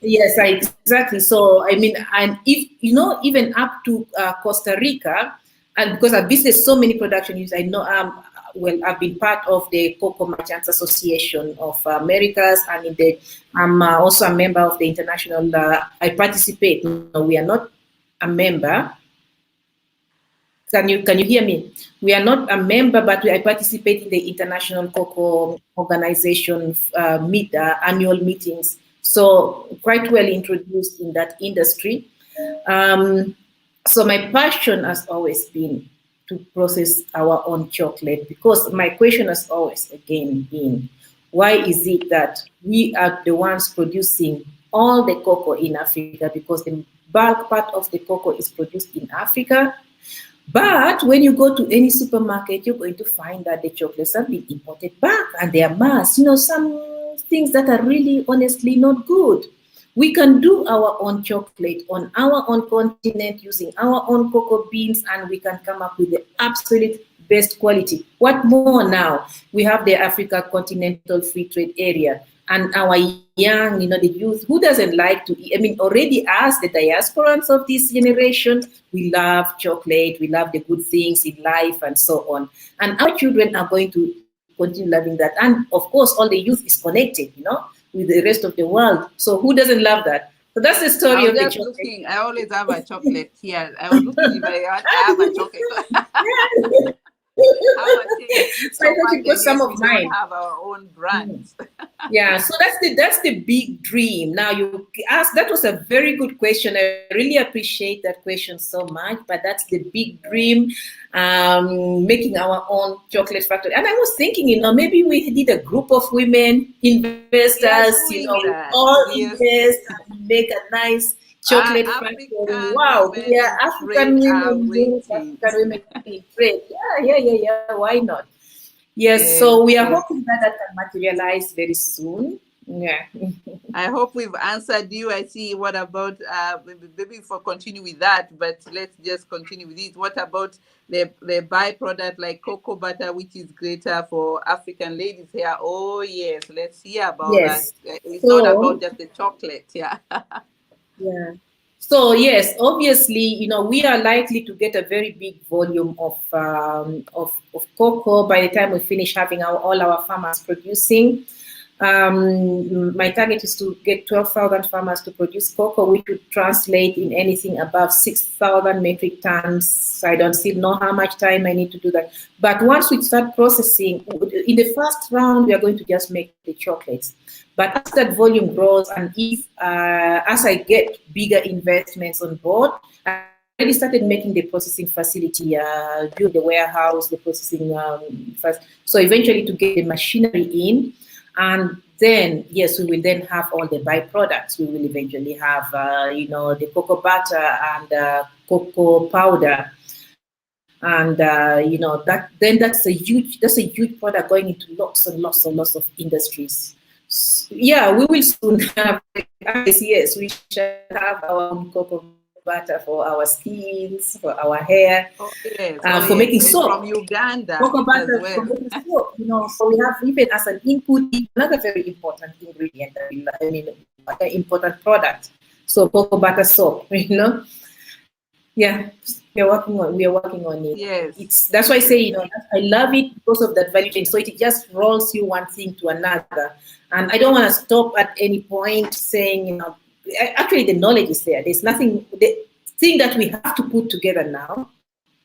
Yes, exactly. So, I mean, and if, even up to Costa Rica, and because I've visited so many production units, I know, well, I've been part of the Cocoa Merchants Association of Americas, and I'm also a member of the international, I participate. No, we are not a member. Can you hear me? We are not a member, but I participate in the International Cocoa Organization annual meetings. So quite well introduced in that industry. So my passion has always been to process our own chocolate, because my question has always again been, why is it that we are the ones producing all the cocoa in Africa, because the bulk part of the cocoa is produced in Africa, but when you go to any supermarket, you're going to find that the chocolates have been imported back and they are mass. Some things that are really honestly not good. We can do our own chocolate on our own continent using our own cocoa beans, and we can come up with the absolute best quality. What more now? We have the Africa Continental Free Trade Area, and our young, the youth, who doesn't like to eat? I mean, already as the diasporans of this generation, we love chocolate, we love the good things in life and so on. And our children are going to continue loving that. And of course, all the youth is connected, with the rest of the world. So who doesn't love that? So that's the story I of was the just chocolate. looking. I always have a chocolate here. I was looking if I have a chocolate. How much eat So I so thought much, you got and yet some we of don't mine. have our own brands. Yeah, so that's the big dream. Now you asked, that was a very good question. I really appreciate that question so much. But that's the big dream, making our own chocolate factory. And I was thinking, maybe we did a group of women We are investors, doing we that. all Yes. invest and make a nice chocolate factory. African Wow, women we are in African trade are women doing waiting. African women in trade. Yeah. Why not? Yes, Yes, so we are yes. hoping that can materialize very soon. Yeah. I hope we've answered you. I see. What about maybe for continue with that, but let's just continue with it. What about the byproduct like cocoa butter, which is greater for African ladies here? Oh yes, let's hear about that. Yes. It's not about So, just the chocolate, yeah. yeah. So yes, obviously, we are likely to get a very big volume of cocoa by the time we finish having all our farmers producing. My target is to get 12,000 farmers to produce cocoa, which would translate in anything above 6,000 metric tons. I don't still know how much time I need to do that. But once we start processing, in the first round, we are going to just make the chocolates. But as that volume grows, and if as I get bigger investments on board, I already started making the processing facility, build the warehouse, the processing first. So eventually to get the machinery in, and then yes, we will then have all the byproducts. We will eventually have the cocoa butter and cocoa powder, and that's a huge product going into lots and lots and lots of industries. Yeah, we will soon have, yes, we shall have our own cocoa butter for our skins, for our hair, Oh yes, for making and soap. from Uganda Cocoa as butter for well. making soap, so we have even as an input, another very important ingredient, an important product. So cocoa butter soap, Yeah, we are working on it. Yes. That's why I say, I love it because of that value chain. So it just rolls you one thing to another. And I don't want to stop at any point saying, actually the knowledge is there. There's nothing, the thing that we have to put together now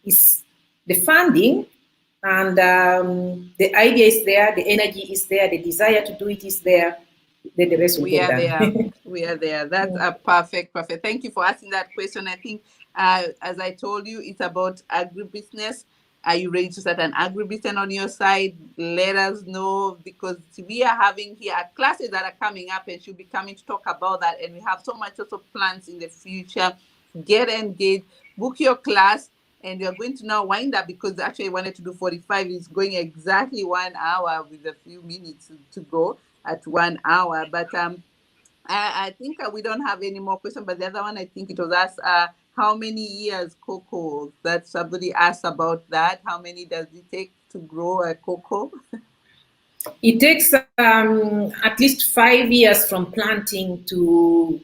is the funding, and the idea is there, the energy is there, the desire to do it is there. Then the rest will We get are there. done. We are there. That's a perfect. Thank you for asking that question. I think, as I told you, it's about agribusiness. Are you ready to start an agribusiness on your side? Let us know, because we are having here classes that are coming up, and she'll be coming to talk about that. And we have so much also plans in the future. Get engaged, book your class, and you're going to now wind up, because actually I wanted to do 45. It's going exactly 1 hour with a few minutes to go at 1 hour. But I think we don't have any more questions, but the other one, I think it was asked, how many years cocoa? That somebody asked about that. How many does it take to grow a cocoa? It takes at least 5 years from planting to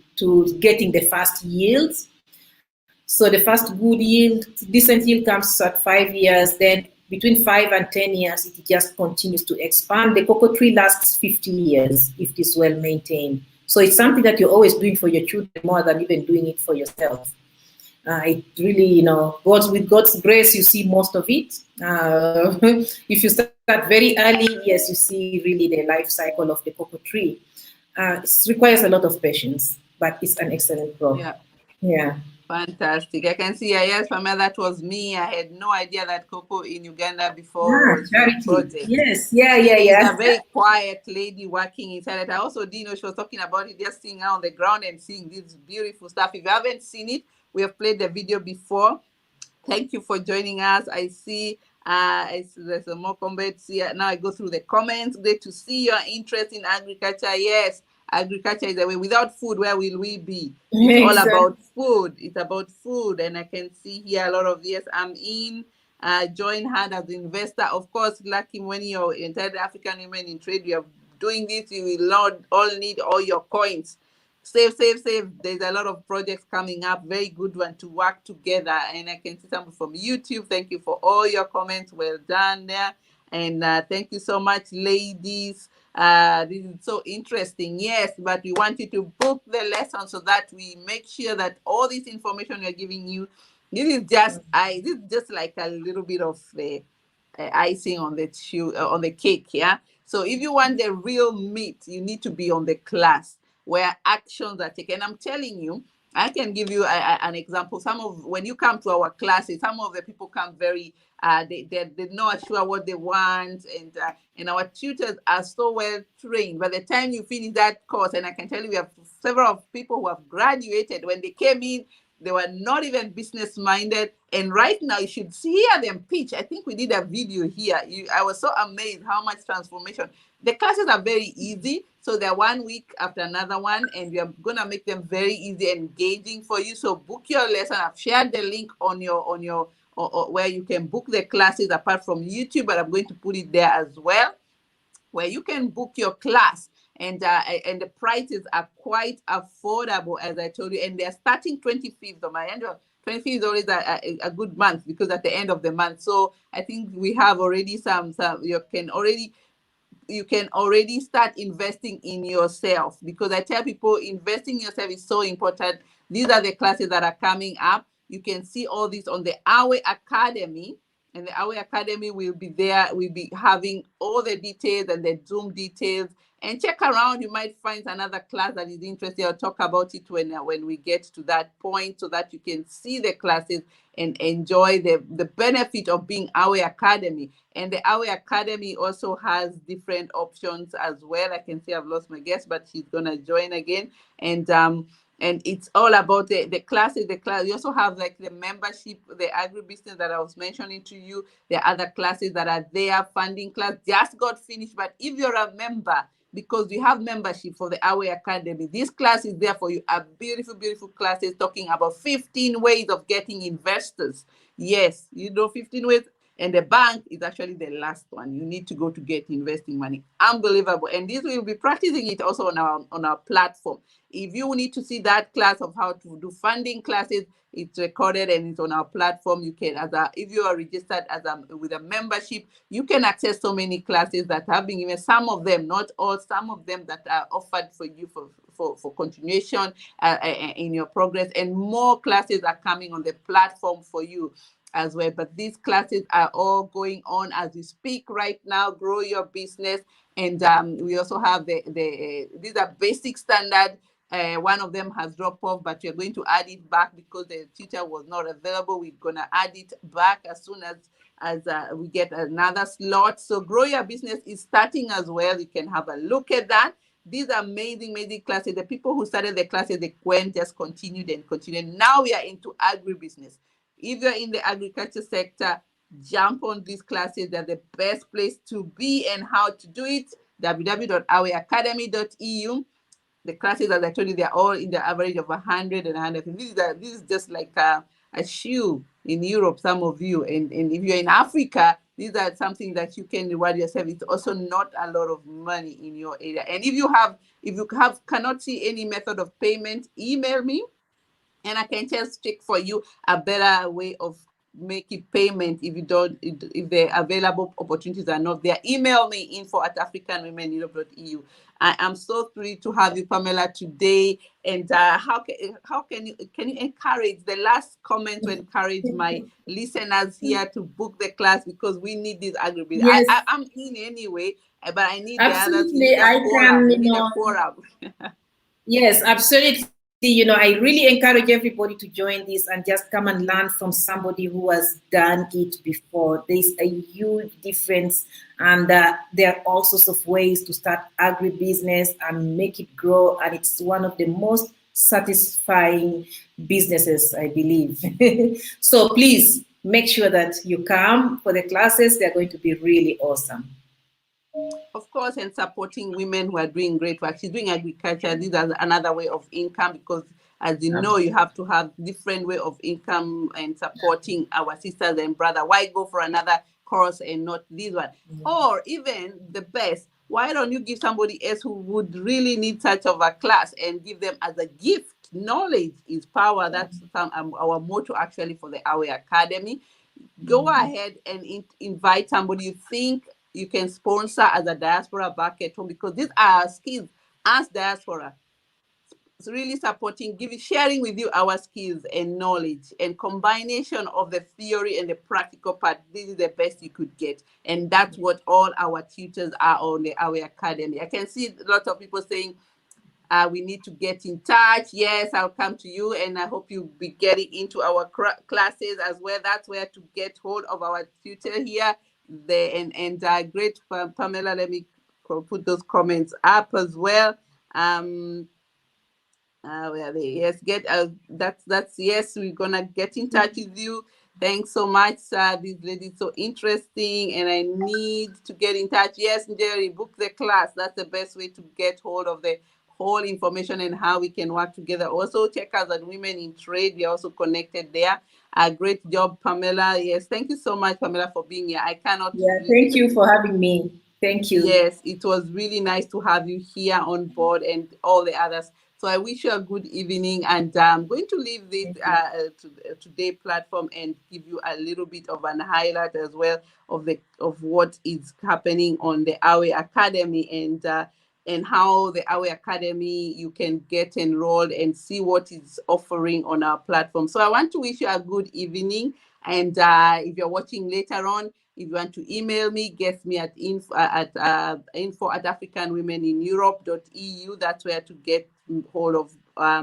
getting the first yields. So the first good yield, decent yield comes at 5 years. Then between 5 and 10 years, it just continues to expand. The cocoa tree lasts 50 years if it is well maintained. So it's something that you're always doing for your children more than even doing it for yourself. It really, with God's grace, you see most of it. If you start very early, yes, you see really the life cycle of the cocoa tree. It requires a lot of patience, but it's an excellent crop. Yeah. Yeah. Fantastic. I can see, yes, Pamela, that was me. I had no idea that cocoa in Uganda before was your Charity. project. Yes, She's yeah. a very quiet lady working inside it. I also didn't know she was talking about it, just seeing her on the ground and seeing this beautiful stuff. If you haven't seen it, we have played the video before. Thank you for joining us. I see there's some more comments here. Now I go through the comments. Great to see your interest in agriculture. Yes, agriculture is the way. Without food, where will we be? It's all about food. It's about food. And I can see here a lot of yes, I'm in. Join hand as an investor. Of course, lucky when you're entire African women in trade, you're doing this, you will not all need all your coins. Save. There's a lot of projects coming up. Very good one to work together. And I can see some from YouTube. Thank you for all your comments. Well done there. And thank you so much, ladies. This is so interesting. Yes, but we want you to book the lesson so that we make sure that all this information we're giving you, this is just like a little bit of icing on the cake. Yeah. So if you want the real meat, you need to be on the class where actions are taken. I'm telling you, I can give you an example. When you come to our classes, some of the people come very, they're not sure what they want, and our tutors are so well trained. By the time you finish that course, and I can tell you, we have several people who have graduated. When they came in, they were not even business minded. And right now, you should hear them pitch. I think we did a video here. I was so amazed how much transformation. The classes are very easy. So they're 1 week after another one, and we are going to make them very easy and engaging for you. So book your lesson. I've shared the link on your where you can book the classes apart from YouTube, but I'm going to put it there as well, where you can book your class. And the prices are quite affordable, as I told you. And they're starting 25th of my end. 25th is always a good month because at the end of the month. So I think we have already some you can already start investing in yourself, because I tell people investing in yourself is so important. These are the classes that are coming up. You can see all this on the Awe Academy, and the Awe Academy will be there. We'll be having all the details and the Zoom details. And check around, you might find another class that is interesting. I'll talk about it when we get to that point, so that you can see the classes and enjoy the benefit of being Awe Academy. And the Awe Academy also has different options as well. I can see I've lost my guest, but she's gonna join again. And it's all about the classes. You also have like the membership, the agribusiness that I was mentioning to you. The other classes that are there, funding class just got finished. But if you're a member, because we have membership for the Awe Academy, this class is there for you. A beautiful, beautiful classes talking about 15 ways of getting investors. Yes, 15 ways. And the bank is actually the last one you need to go to get investing money. Unbelievable. And this will be practicing it also on our platform. If you need to see that class of how to do funding classes, it's recorded and it's on our platform. You can, if you are registered with a membership, you can access so many classes that have been given. Some of them, not all, some of them that are offered for you for continuation in your progress, and more classes are coming on the platform for you as well. But these classes are all going on as we speak right now. Grow your business. And we also have these are basic standard. One of them has dropped off, but we're going to add it back because the teacher was not available. We're gonna add it back as soon as we get another slot. So Grow Your Business is starting as well. You can have a look at that. These are amazing, amazing classes. The people who started the classes, they went, just continued and continued. Now we are into agribusiness. If you're in the agriculture sector, jump on these classes. They're the best place to be. And how to do it, www.aweacademy.eu. The classes, as I told you, they're all in the average of 100 and 150. This is just like a shoe in Europe, some of you. And if you're in Africa, these are something that you can reward yourself. It's also not a lot of money in your area. And if you cannot see any method of payment, email me and I can just check for you a better way of making payment if the available opportunities are not there. Email me info@africanwomeneurope.eu. I am so thrilled to have you, Pamela, today. And how can you encourage the last comment to encourage my listeners here to book the class, because we need this agribusiness. Yes, I'm in anyway, but I need the others. We absolutely. need a I forum. can, We need a forum. yes, absolutely. I really encourage everybody to join this and just come and learn from somebody who has done it before. There's a huge difference, and there are all sorts of ways to start agribusiness and make it grow. And it's one of the most satisfying businesses, I believe. So please make sure that you come for the classes. They're going to be really awesome. Of course, and supporting women who are doing great work. She's doing agriculture. This is another way of income, because as you know, you have to have different way of income and supporting our sisters and brother. Why go for another course and not this one? Or even the best, why don't you give somebody else who would really need such of a class and give them as a gift? Knowledge is power. That's our motto actually for the Awe Academy. Go ahead and invite somebody you think you can sponsor as a diaspora back at home, because these are skills as diaspora. It's really supporting, sharing with you our skills and knowledge, and combination of the theory and the practical part. This is the best you could get. And that's what all our tutors are on the Awe Academy. I can see a lot of people saying, we need to get in touch. Yes, I'll come to you, and I hope you'll be getting into our classes as well. That's where to get hold of our tutor here. Great, Pamela. Let me put those comments up as well. Where are they? Yes, that's yes. We're gonna get in touch with you. Thanks so much, this lady is so interesting, and I need to get in touch. Yes, Jerry, book the class. That's the best way to get hold of the whole information and how we can work together. Also, check us at Women in Trade. We are also connected there. Great job, Pamela. Yes, thank you so much, Pamela, for being here. I cannot. Yeah, thank you for having me. Thank you. Yes, it was really nice to have you here on board, and all the others. So I wish you a good evening, and I'm going to leave this today platform and give you a little bit of an highlight as well of what is happening on the Awe Academy, and how the Awe Academy you can get enrolled and see what is offering on our platform. So I want to wish you a good evening, and if you're watching later on, if you want to email me, get me at info@africanwomeneurope.eu. That's where to get hold of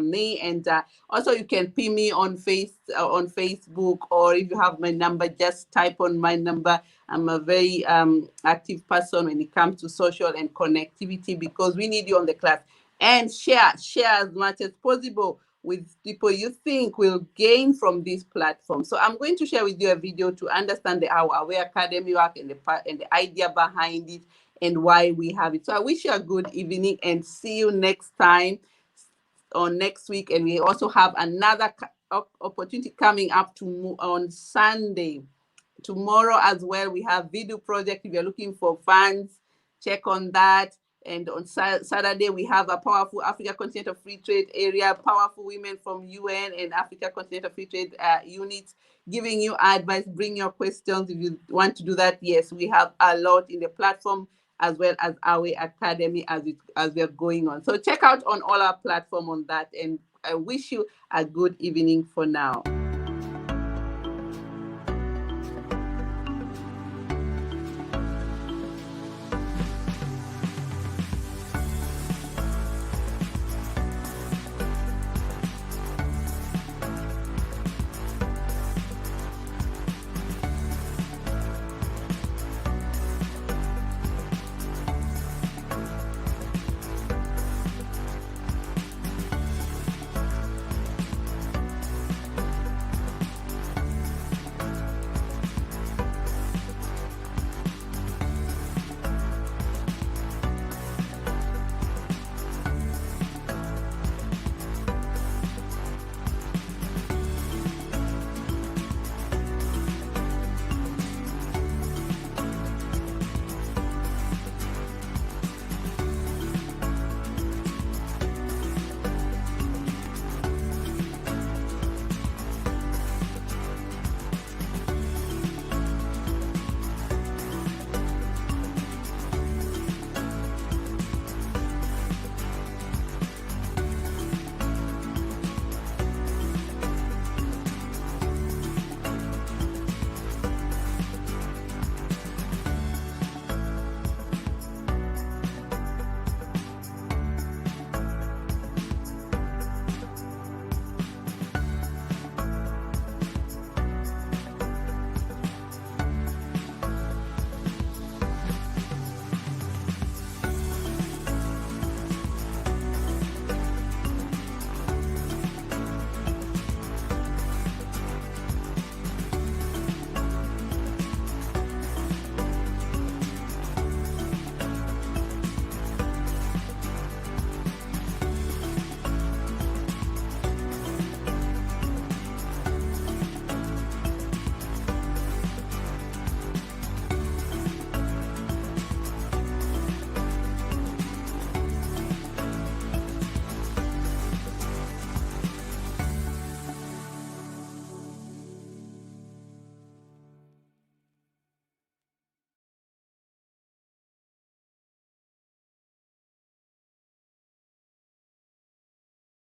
me. And also you can pin me on Facebook, or if you have my number, just type on my number. I'm a very active person when it comes to social and connectivity, because we need you on the class. And share as much as possible with people you think will gain from this platform. So I'm going to share with you a video to understand our Awe Academy work and the idea behind it and why we have it. So I wish you a good evening, and see you next time on next week. And we also have another opportunity coming up on Sunday. Tomorrow as well, we have video project. If you're looking for funds, check on that. And on Saturday, we have a powerful Africa Continental Free Trade area, powerful women from UN and Africa Continental Free Trade units giving you advice. Bring your questions if you want to do that. Yes, we have a lot in the platform, as well as Awe Academy as we're going on. So check out on all our platform on that, and I wish you a good evening for now.